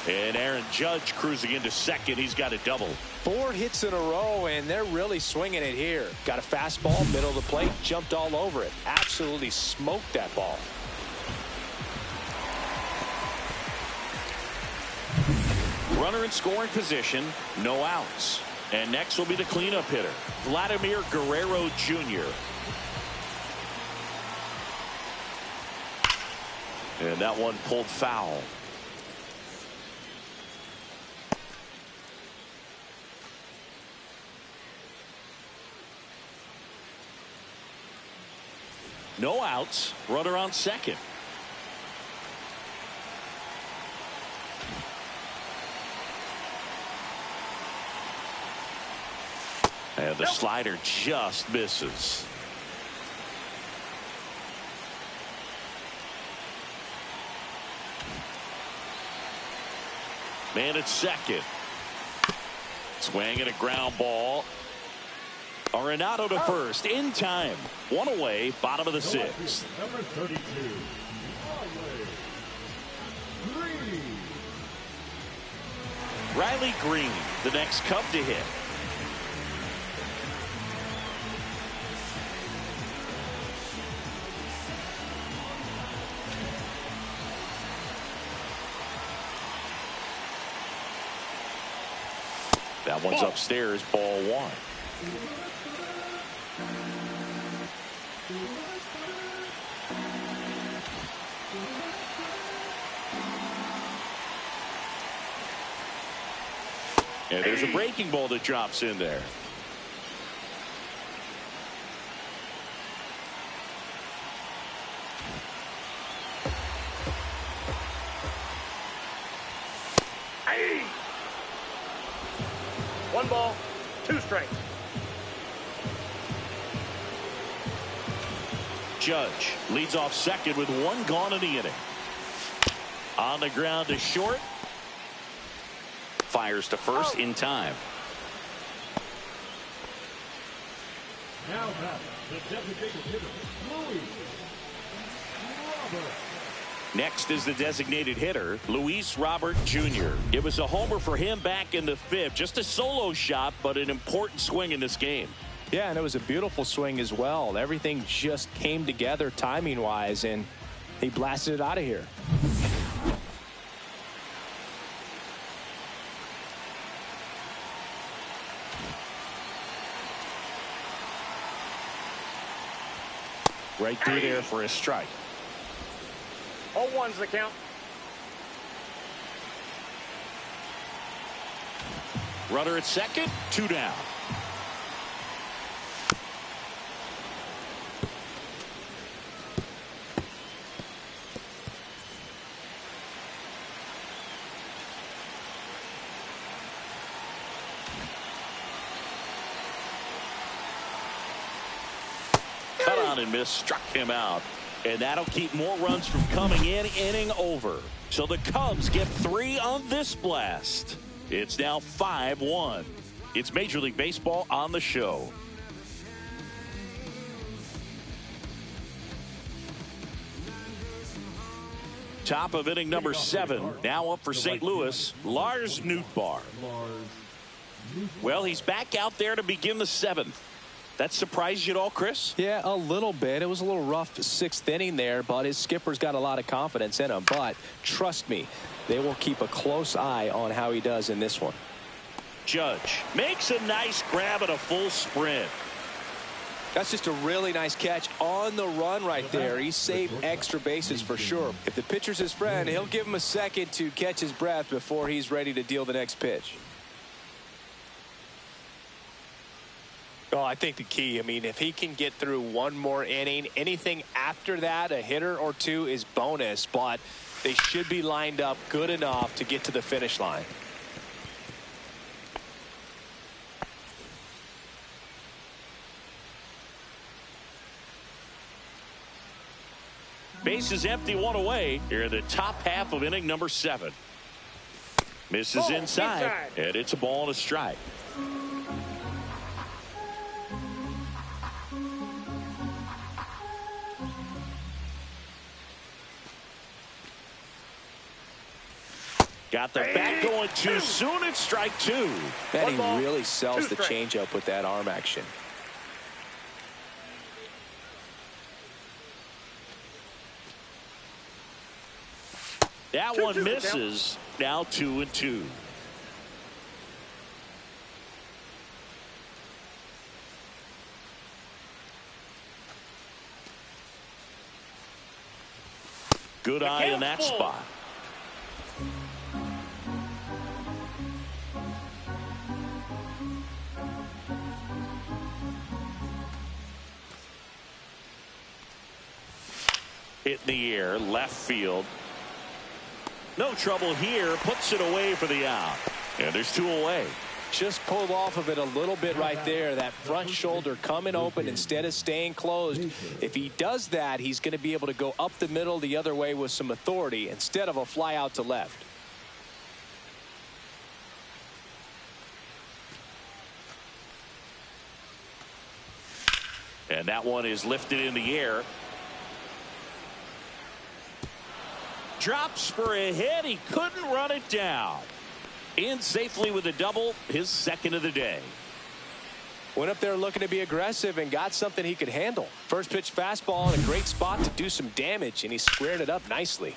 And Aaron Judge cruising into second. He's got a double. 4 hits in a row, and they're really swinging it here. Got a fastball, middle of the plate, jumped all over it. Absolutely smoked that ball. Runner in scoring position, no outs. And next will be the cleanup hitter, Vladimir Guerrero Jr. And that one pulled foul. No outs, runner on second. And the slider just misses. Man at second. Swing and a ground ball. Arenado to first in time. One away, bottom of the 6th. Number 32. Riley Green, the next Cub to hit. That one's upstairs, ball 1. And there's a breaking ball that drops in there. Hey. 1 ball, 2 strikes. Judge leads off second with 1 gone in the inning. On the ground to short. Fires to first in time. Now back, the designated hitter, Luis Robert. Next is the designated hitter, Luis Robert Jr. It was a homer for him back in the 5th. Just a solo shot, but an important swing in this game. Yeah, and it was a beautiful swing as well. Everything just came together timing-wise, and he blasted it out of here. Right through there for a strike. 0-1's the count. Runner at second, 2 down. And miss, struck him out, and that'll keep more runs from coming in. Inning over, so the Cubs get 3 on this blast. It's now 5-1. It's Major League Baseball on the show. Top of inning number 7. Now up for St. Louis, Lars Nootbaar. Well, he's back out there to begin the 7th. That surprised you at all, Chris? Yeah, a little bit. It was a little rough 6th inning there, but his skipper's got a lot of confidence in him. But trust me, they will keep a close eye on how he does in this one. Judge makes a nice grab at a full sprint. That's just a really nice catch on the run right there. He saved extra bases for sure. If the pitcher's his friend, he'll give him a second to catch his breath before he's ready to deal the next pitch. Oh, I think the key, I mean, if he can get through one more inning, anything after that, a hitter or two is bonus, but they should be lined up good enough to get to the finish line. Base is empty, 1 away. Here in the top half of inning number 7. Misses inside, and it's a ball and a strike. Got the bat going too soon. It's strike 2. Man, he really sells the changeup with that arm action. That one misses. Now 2-2. Good eye in that spot. Hit in the air, left field. No trouble here. Puts it away for the out. And there's 2 away. Just pulled off of it a little bit right there. That front shoulder coming open instead of staying closed. If he does that, he's going to be able to go up the middle the other way with some authority instead of a fly out to left. And that one is lifted in the air. Drops for a hit. He couldn't run it down. In safely with a double, his 2nd of the day. Went up there looking to be aggressive and got something he could handle. First pitch fastball in a great spot to do some damage, and he squared it up nicely.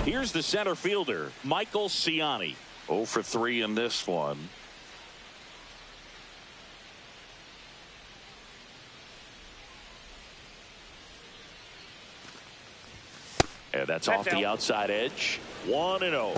Here's the center fielder, Michael Ciani. 0 for 3 in this one. And that's off the outside edge. 1-0.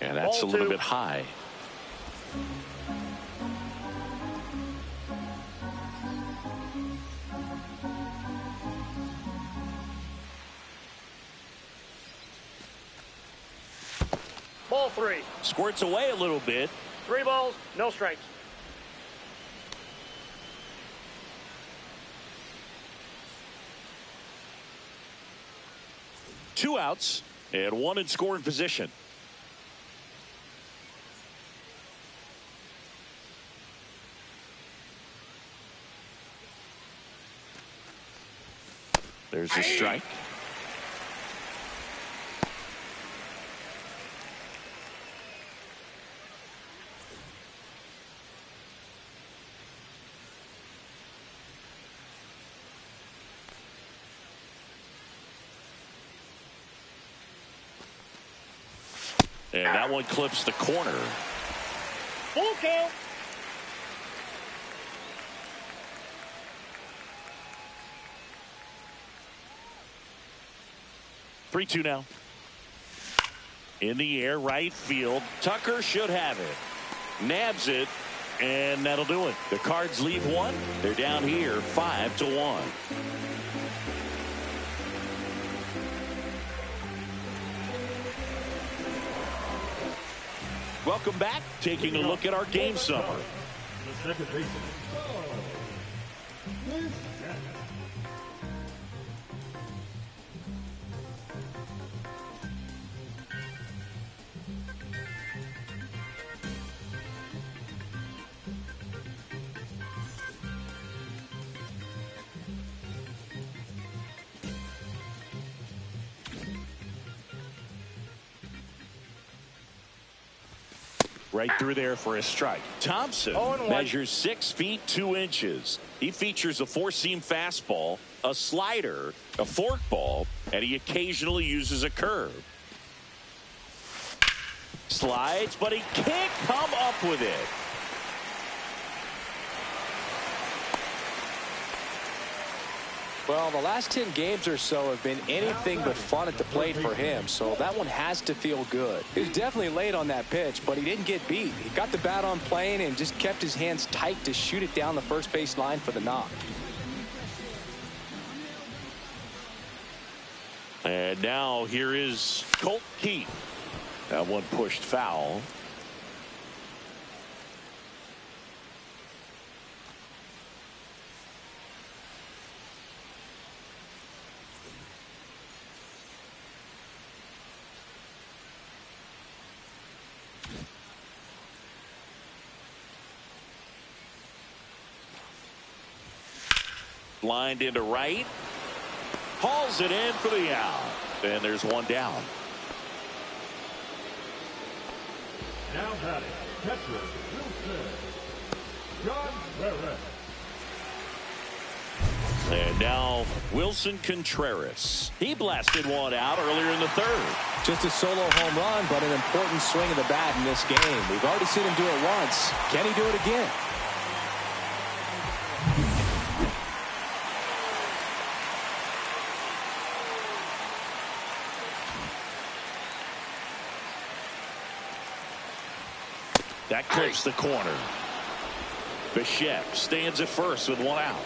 And that's a little bit high. Ball 3. Squirts away a little bit. 3 balls, no strikes. Two outs and 1 in scoring position. There's a strike. And that one clips the corner. Full count. Three-two now. In the air, right field. Tucker should have it. Nabs it, and that'll do it. The Cards leave 1. They're down here 5-1. Welcome back. Taking a look at our game summary. The second baseman. Right through there for a strike. Thompson 0-1. measures 6 feet 2 inches. He features a four-seam fastball, a slider, a forkball, and he occasionally uses a curve. Slides, but he can't come up with it. Well, the last 10 games or so have been anything but fun at the plate for him, so that one has to feel good. He was definitely late on that pitch, but he didn't get beat. He got the bat on plane and just kept his hands tight to shoot it down the first base line for the knock. And now here is Colt Keith. That one pushed foul. Lined into right. Hauls it in for the out. And there's one down. Now batting, catcher, Wilson. John Barrett. And now Wilson Contreras. He blasted one out earlier in the third. Just a solo home run, but an important swing of the bat in this game. We've already seen him do it once. Can he do it again? That clips the corner. Bichette stands at first with one out.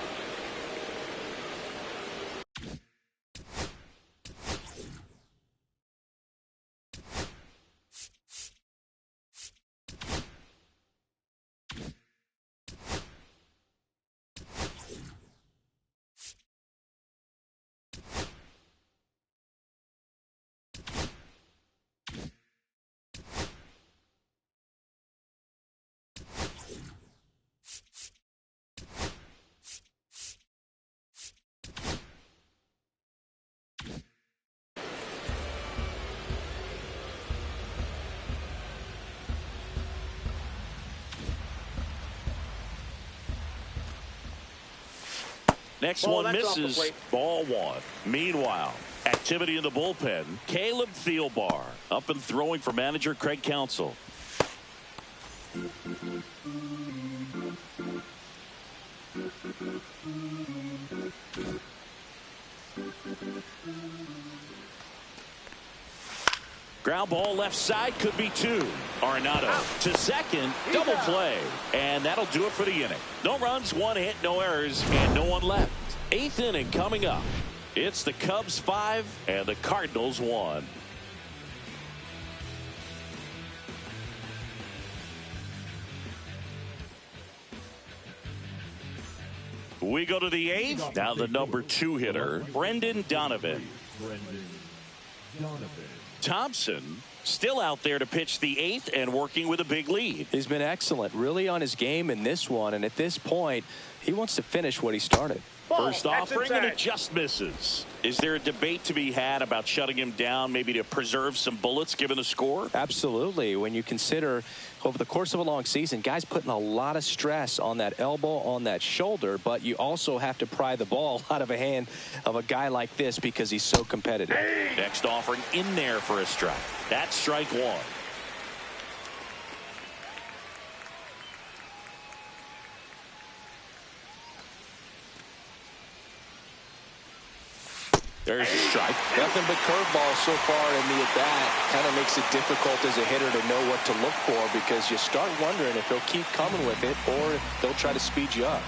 Next Ball, one that's off the misses. plate. Ball one. Meanwhile, activity in the bullpen. Caleb Thielbar up and throwing for manager Craig Counsell. Ground ball left side, could be two. Arenado to second, double play. And that'll do it for the inning. No runs, one hit, no errors, and no one left. Eighth inning coming up. It's the Cubs 5 and the Cardinals 1. We go to the 8th. Now the number 2 hitter, Brendan Donovan. Thompson still out there to pitch the 8th and working with a big lead. He's been excellent, really on his game in this one, and at this point, he wants to finish what he started. First Ball, offering, and it just misses. Is there a debate to be had about shutting him down, maybe to preserve some bullets given the score? Absolutely. When you consider over the course of a long season, guys putting a lot of stress on that elbow, on that shoulder, but you also have to pry the ball out of a hand of a guy like this because he's so competitive. Next offering in there for a strike. That's strike one. There's a strike. Nothing but curveballs so far in the at-bat. Kind of makes it difficult as a hitter to know what to look for because you start wondering if he'll keep coming with it or if they'll try to speed you up.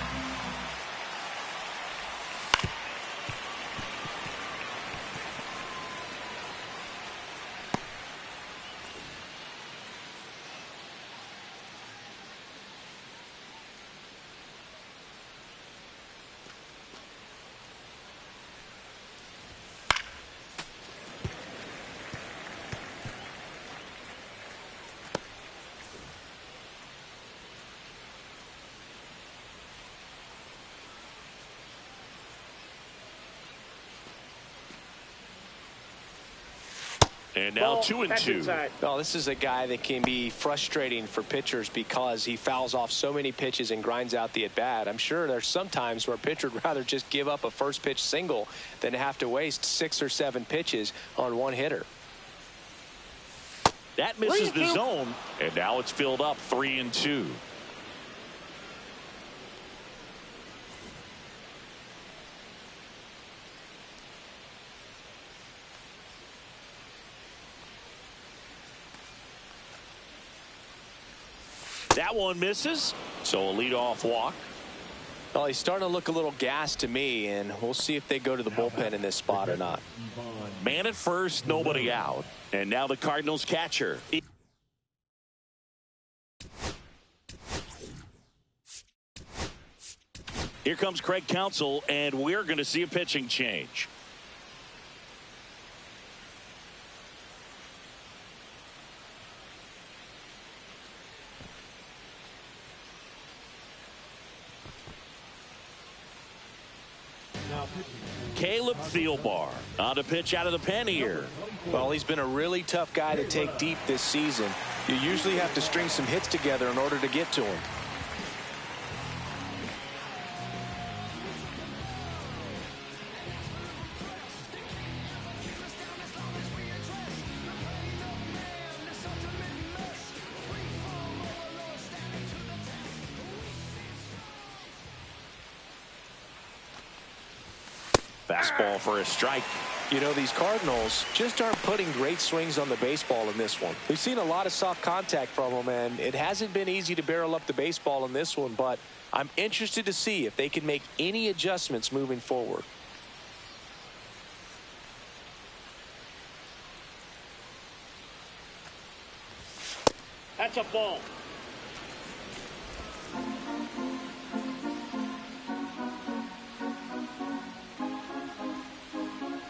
And now Ball, 2 and that's 2. inside. Well, this is a guy that can be frustrating for pitchers because he fouls off so many pitches and grinds out the at-bat. I'm sure there's some times where a pitcher would rather just give up a first pitch single than have to waste 6 or 7 pitches on one hitter. That misses the zone, and now it's filled up 3 and 2. That one misses, so a leadoff walk. Well, he's starting to look a little gassed to me, and we'll see if they go to the bullpen in this spot or not. Man at first, nobody out. And now the Cardinals catcher. Here comes Craig Counsell, and we're going to see a pitching change. Caleb Thielbar on to pitch out of the pen here. Well, he's been a really tough guy to take deep this season. You usually have to string some hits together in order to get to him. Fastball for a strike. You know, these Cardinals just aren't putting great swings on the baseball in this one. We've seen a lot of soft contact from them, and it hasn't been easy to barrel up the baseball in this one, but I'm interested to see if they can make any adjustments moving forward. That's a ball.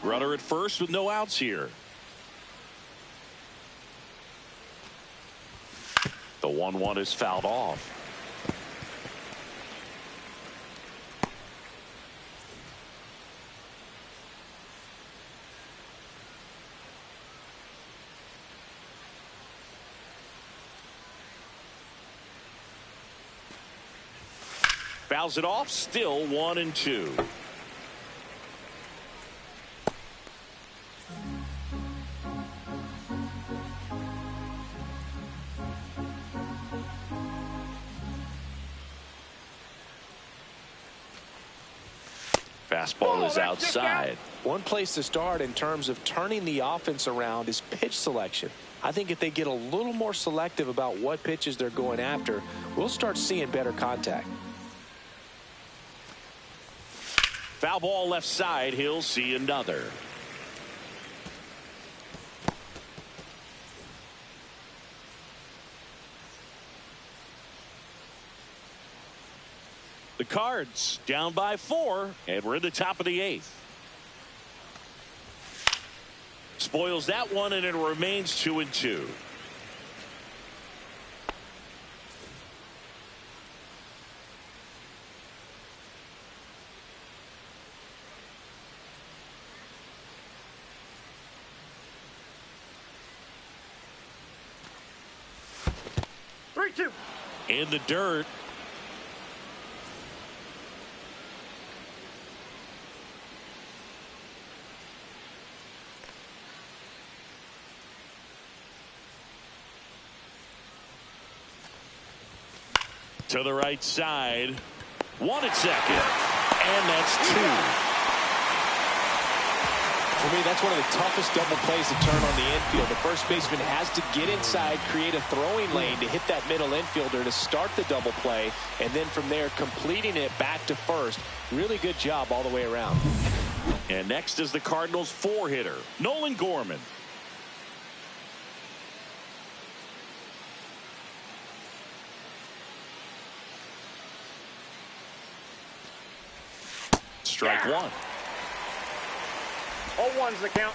Runner at first with no outs here. The 1-1 is fouled off. Fouls it off, still 1 and 2. Fastball is outside. One place to start in terms of turning the offense around is pitch selection. I think if they get a little more selective about what pitches they're going after, we'll start seeing better contact. Foul ball left side. He'll see another. The Cards down by 4, and we're in the top of the 8th. Spoils that one, and it remains 2 and 2. In the dirt. To the right side. 1 at second. And that's 2. For me, that's one of the toughest double plays to turn on the infield. The first baseman has to get inside, create a throwing lane to hit that middle infielder to start the double play, and then from there completing it back to first. Really good job all the way around. And next is the Cardinals 4-hitter, Nolan Gorman. Strike 1. 0-1's the count.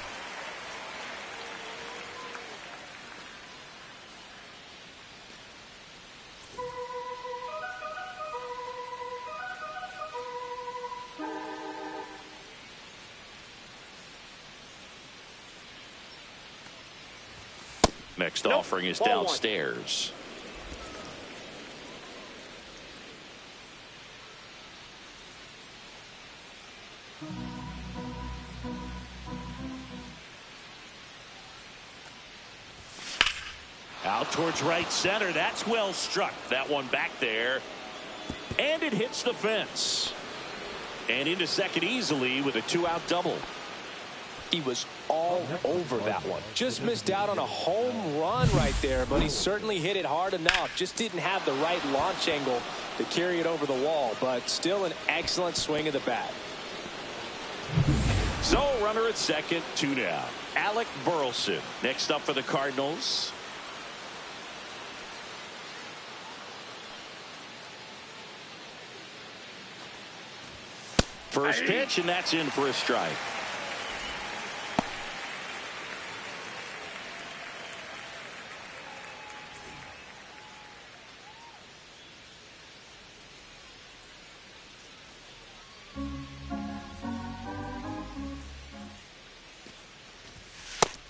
Next offering is downstairs. Out towards right center. That's well struck. That one back there. And it hits the fence. And into second easily with a 2-out double. He was all over that one. Just missed out on a home run right there, but he certainly hit it hard enough. Just didn't have the right launch angle to carry it over the wall, but still an excellent swing of the bat. So runner at second, 2 down. Alec Burleson next up for the Cardinals. First pitch, and that's in for a strike.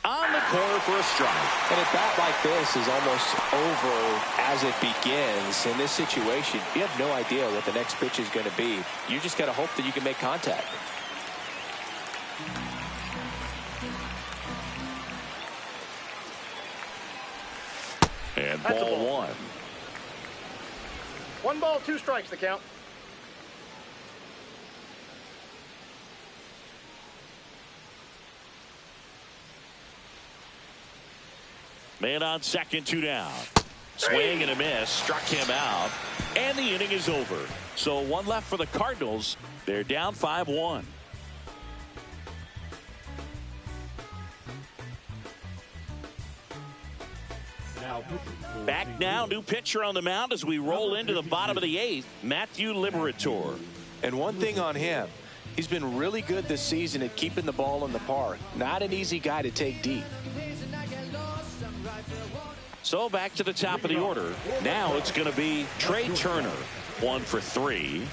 On the corner for a strike. And a bat like this is almost over as it begins. In this situation, you have no idea what the next pitch is going to be. You just got to hope that you can make contact. And That's a ball ball. 1. 1 ball, 2 strikes the count. Man on second, 2 down. Swing and a miss, struck him out, and the inning is over. So 1 left for the Cardinals. They're down 5-1. Back now, new pitcher on the mound as we roll into the bottom of the 8th, Matthew Liberator. And one thing on him, he's been really good this season at keeping the ball in the park. Not an easy guy to take deep. So back to the top of the order. Now it's going to be Trey Turner, 1 for 3.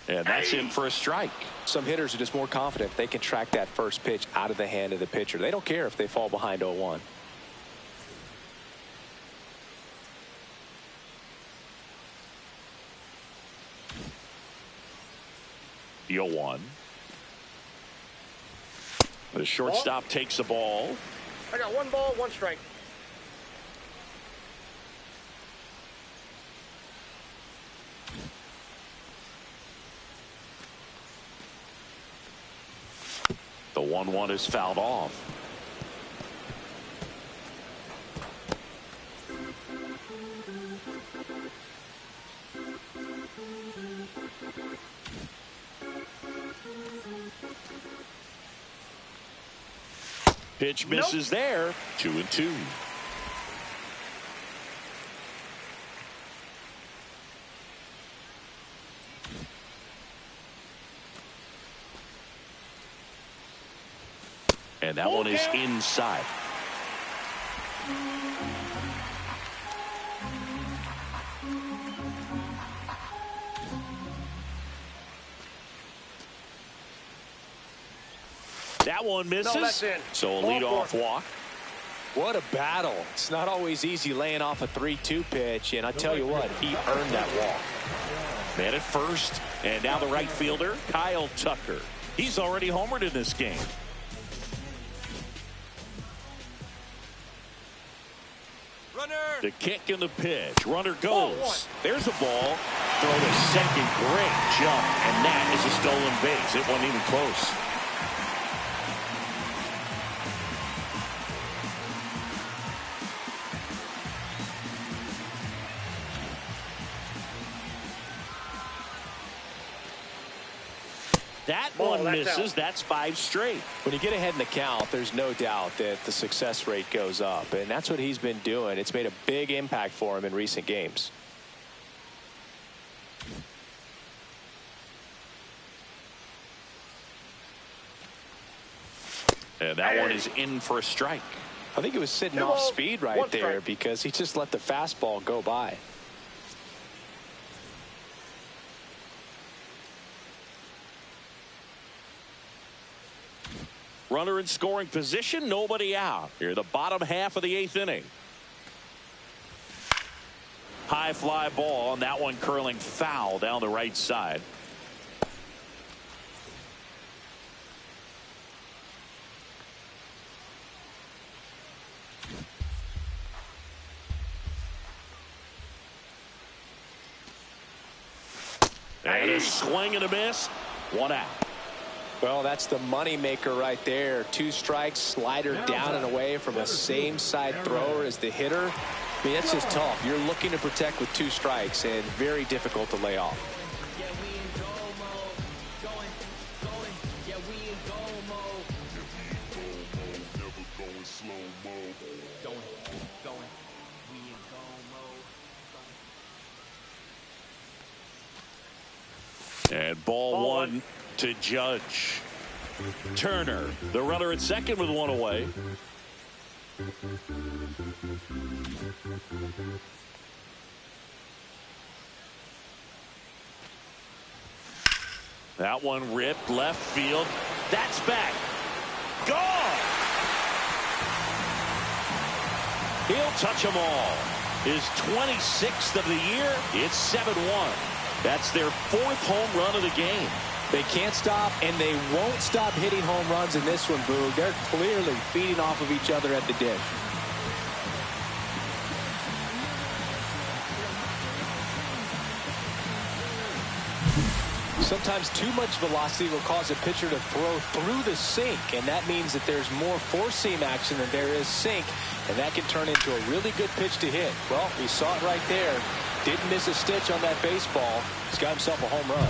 And that's in for a strike. Some hitters are just more confident if they can track that first pitch out of the hand of the pitcher. They don't care if they fall behind 0-1. The 0-1. The shortstop takes the ball. I got 1 ball, 1 strike. The 1-1 is fouled off. Pitch misses there. 2-2. And that one is inside. That one misses. No, that's in. So a Ball leadoff 4. walk. What a battle. It's not always easy laying off a 3-2 pitch, and I tell you what, he earned that walk. Man at first, and now the right fielder, Kyle Tucker. He's already homered in this game. The kick and the pitch. Runner goes. There's a ball. Throw to second. Great jump. And that is a stolen base. It wasn't even close. That one misses. That's 5 straight. When you get ahead in the count, there's no doubt that the success rate goes up, and that's what he's been doing. It's made a big impact for him in recent games. And that one is in for a strike. I think he was sitting Two off balls, speed right one there strike. because he just let the fastball go by. Runner in scoring position, nobody out. Here, the bottom half of the 8th inning. High fly ball, and that one curling foul down the right side. And a swing and a miss. 1 out. Well, that's the money maker right there. 2 strikes, slider down and away from a same side thrower as the hitter. I mean, that's just tough. You're looking to protect with 2 strikes and very difficult to lay off. And ball one to Judge. Turner, the runner at second with 1 away. That one ripped left field. That's back. Gone. He'll touch them all. His 26th of the year. It's 7-1. That's their 4th home run of the game. They can't stop, and they won't stop hitting home runs in this one, Boog. They're clearly feeding off of each other at the dish. Sometimes too much velocity will cause a pitcher to throw through the sink, and that means that there's more four-seam action than there is sink, and that can turn into a really good pitch to hit. Well, we saw it right there. Didn't miss a stitch on that baseball. He's got himself a home run.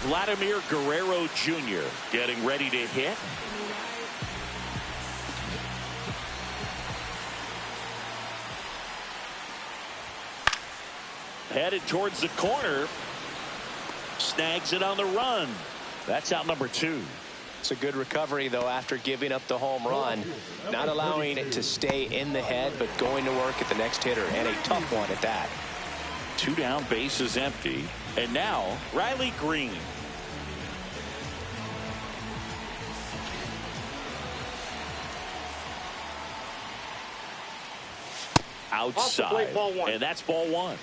Vladimir Guerrero Jr. getting ready to hit. Headed towards the corner. Snags it on the run. That's out number 2. It's a good recovery, though, after giving up the home run. Not allowing it to stay in the head, but going to work at the next hitter, and a tough one at that. 2 down, bases empty. And now, Riley Green. Outside. Ball one. And that's ball 1.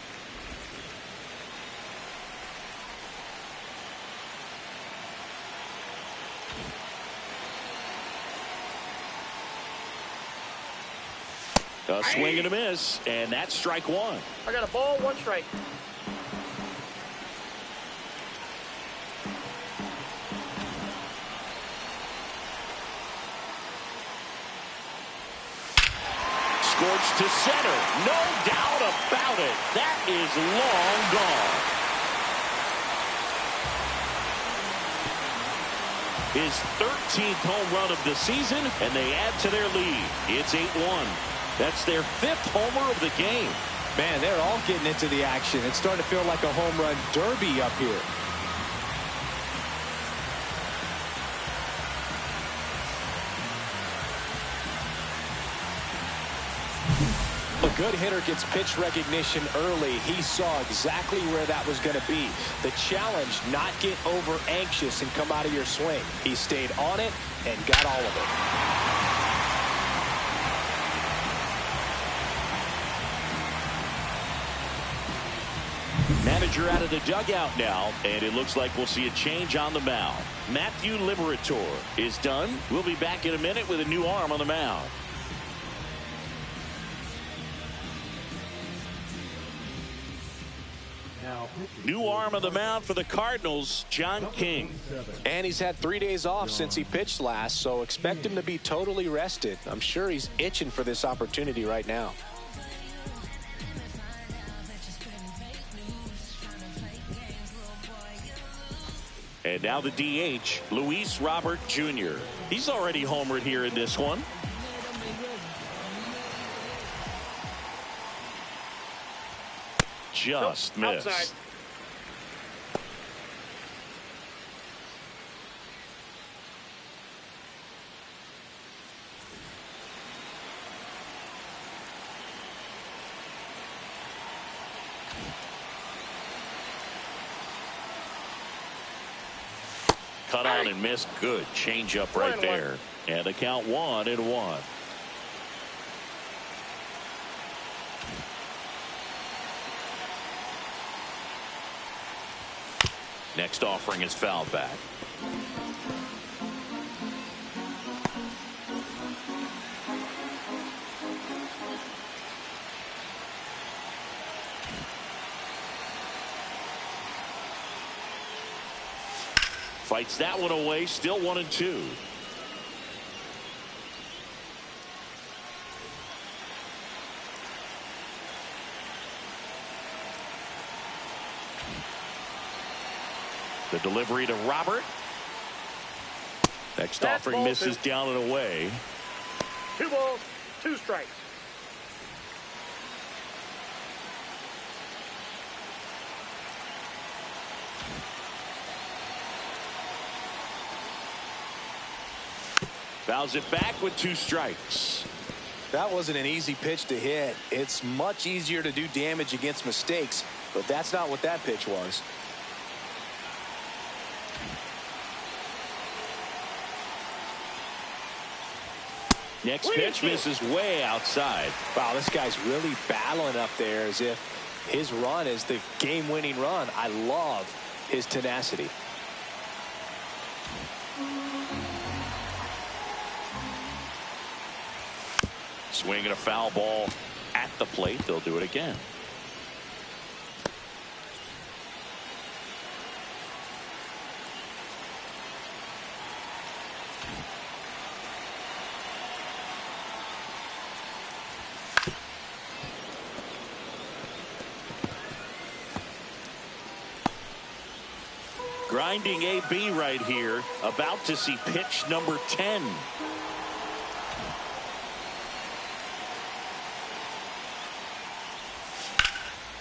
A swing and a miss, and that's strike 1. I got a ball, 1 strike. Scorched to center. No doubt about it. That is long gone. His 13th home run of the season, and they add to their lead. It's 8-1. That's their 5th homer of the game. Man, they're all getting into the action. It's starting to feel like a home run derby up here. A good hitter gets pitch recognition early. He saw exactly where that was going to be. The challenge, not get over anxious and come out of your swing. He stayed on it and got all of it. Manager out of the dugout now, and it looks like we'll see a change on the mound. Matthew Liberator is done. We'll be back in a minute with a new arm on the mound. New arm on the mound for the Cardinals, John King. And he's had 3 days off since he pitched last, so expect him to be totally rested. I'm sure he's itching for this opportunity right now. And now the DH, Luis Robert Jr. He's already homered here in this one. Just missed. Outside. Cut on and missed. Good changeup right there. And the count 1-1. Next offering is fouled back. Fights that one away. Still 1-2. The delivery to Robert. Next offering misses down and away. 2 balls, 2 strikes. Fouls it back with 2 strikes. That wasn't an easy pitch to hit. It's much easier to do damage against mistakes, but that's not what that pitch was. Next pitch misses way outside. Wow, this guy's really battling up there as if his run is the game-winning run. I love his tenacity. Swinging a foul ball at the plate. They'll do it again. Grinding AB right here. About to see pitch number 10.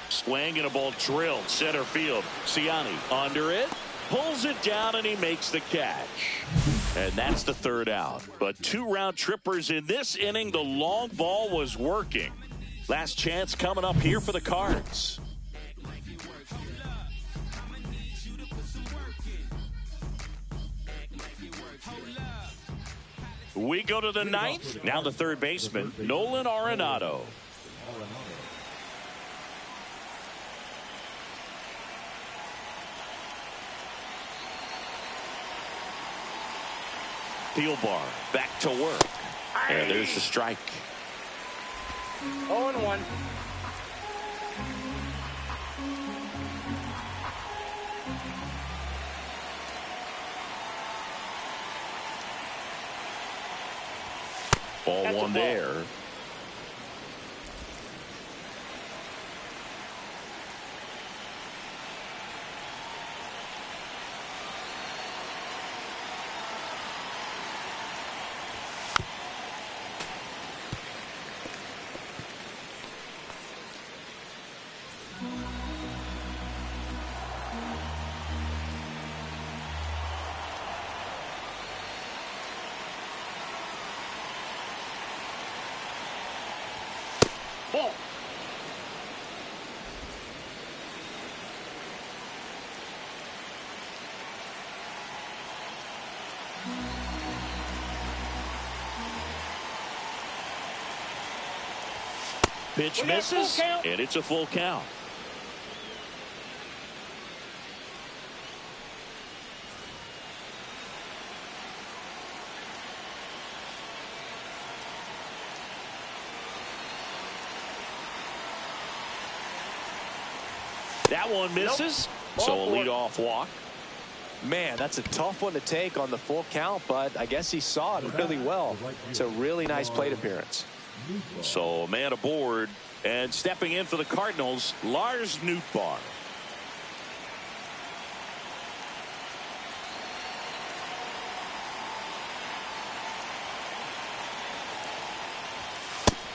Swing and a ball drilled center field. Ciani under it, pulls it down, and he makes the catch. And that's the 3rd out. But 2 round trippers in this inning. The long ball was working. Last chance coming up here for the Cards. We go to the 9th. Now the 3rd baseman, Nolan Arenado. Thielbar back to work. And there's the strike. 0-1. Ball 1 there. Ball. Pitch misses, and it's a full count. That one misses, so a leadoff walk. Man, that's a tough one to take on the full count, but I guess he saw it really well. It's a really nice plate appearance. So a man aboard, and stepping in for the Cardinals, Lars Nootbaar.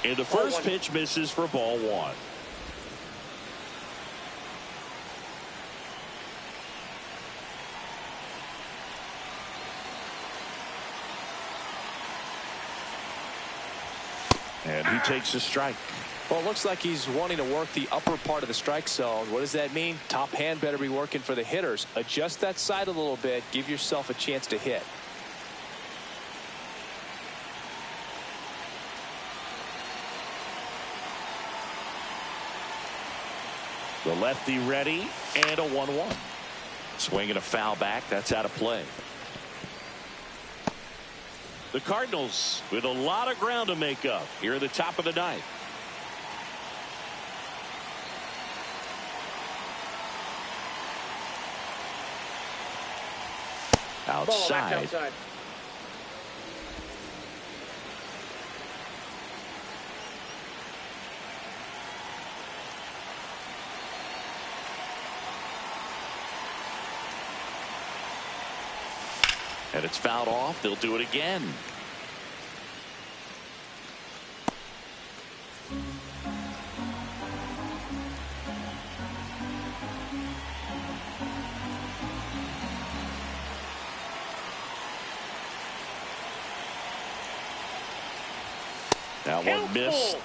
And the first pitch misses for ball 1. And he takes a strike. Well, it looks like he's wanting to work the upper part of the strike zone. What does that mean? Top hand better be working for the hitters. Adjust that side a little bit. Give yourself a chance to hit. The lefty ready, and a 1-1. Swinging a foul back. That's out of play. The Cardinals with a lot of ground to make up here at the top of the ninth. Outside. Ball, outside. And it's fouled off. They'll do it again. That one missed.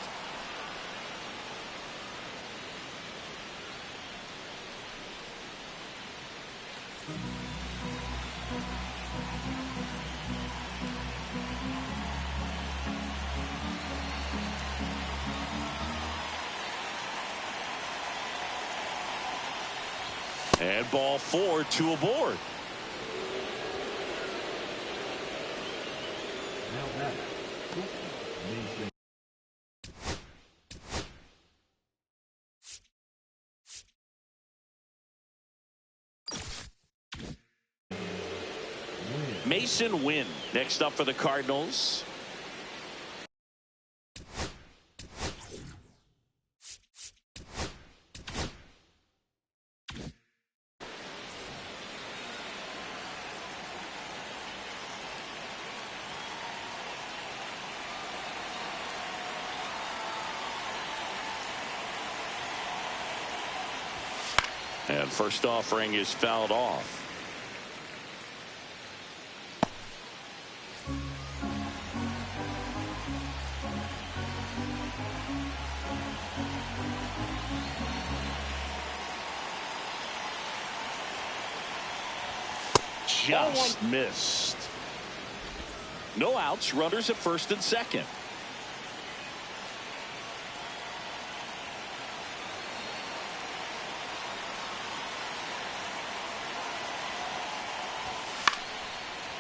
And ball 4, 2 aboard. Now back. Mason Wynn next up for the Cardinals. And first offering is fouled off. Just missed. No outs, runners at first and second.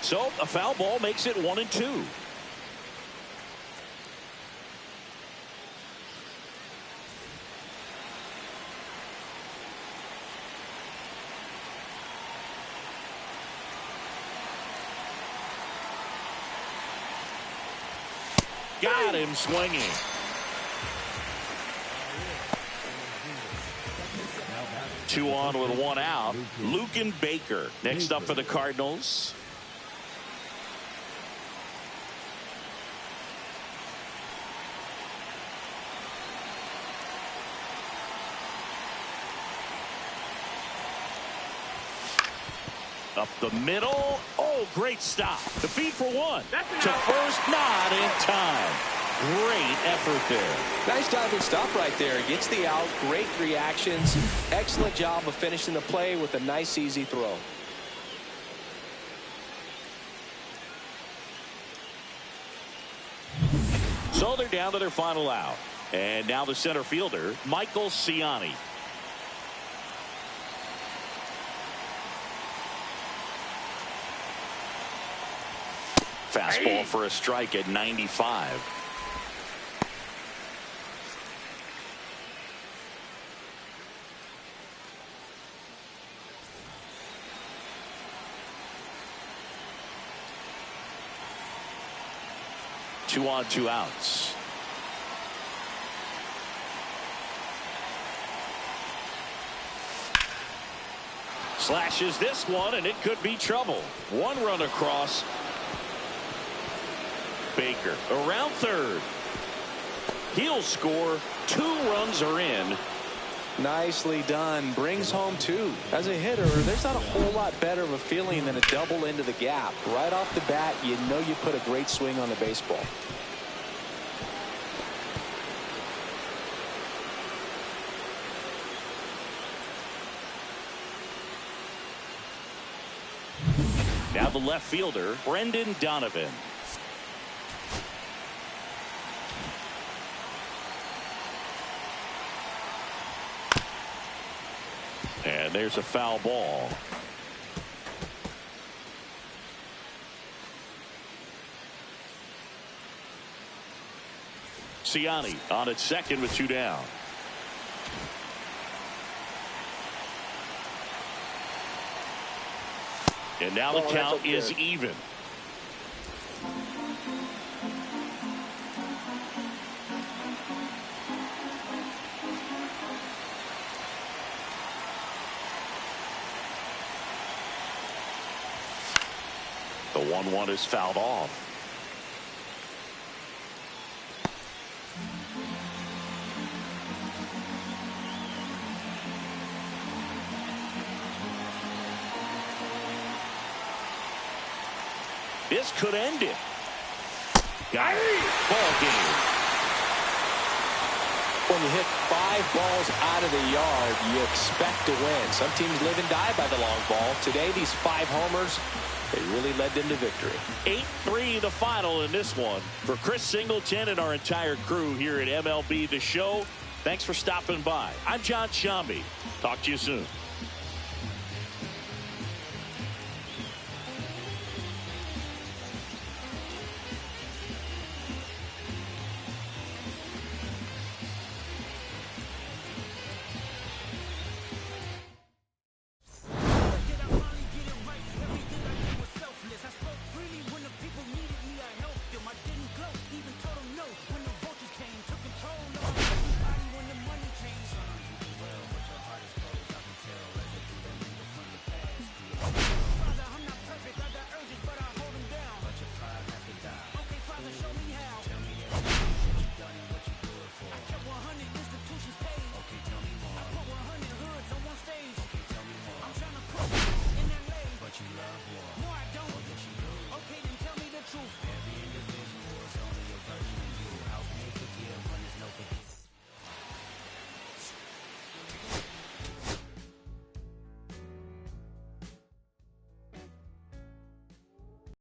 So a foul ball makes it 1-2. Got him swinging. Two on with one out. Luken Baker next up for the Cardinals. Up the middle. Oh, great stop. The feed for one. To first, not in time. Great effort there. Nice diving stop right there. Gets the out. Great reactions. Excellent job of finishing the play with a nice, easy throw. So they're down to their final out. And now the center fielder, Michael Ciani. Fastball for a strike at 95. Two on, two outs. Slashes this one, and it could be trouble. One run across. Baker around third. He'll score. 2 runs are in. Nicely done. Brings home 2. As a hitter, there's not a whole lot better of a feeling than a double into the gap. Right off the bat, you know you put a great swing on the baseball. Now the left fielder, Brendan Donovan. And there's a foul ball. Ciani on at second with 2 down. And now the count is even. The 1-1 is fouled off. This could end it. Got it. Ball game. When you hit 5 balls out of the yard, you expect to win. Some teams live and die by the long ball. Today, these 5 homers, they really led them to victory. 8-3 the final in this one. For Chris Singleton and our entire crew here at MLB The Show, thanks for stopping by. I'm John Shambi. Talk to you soon.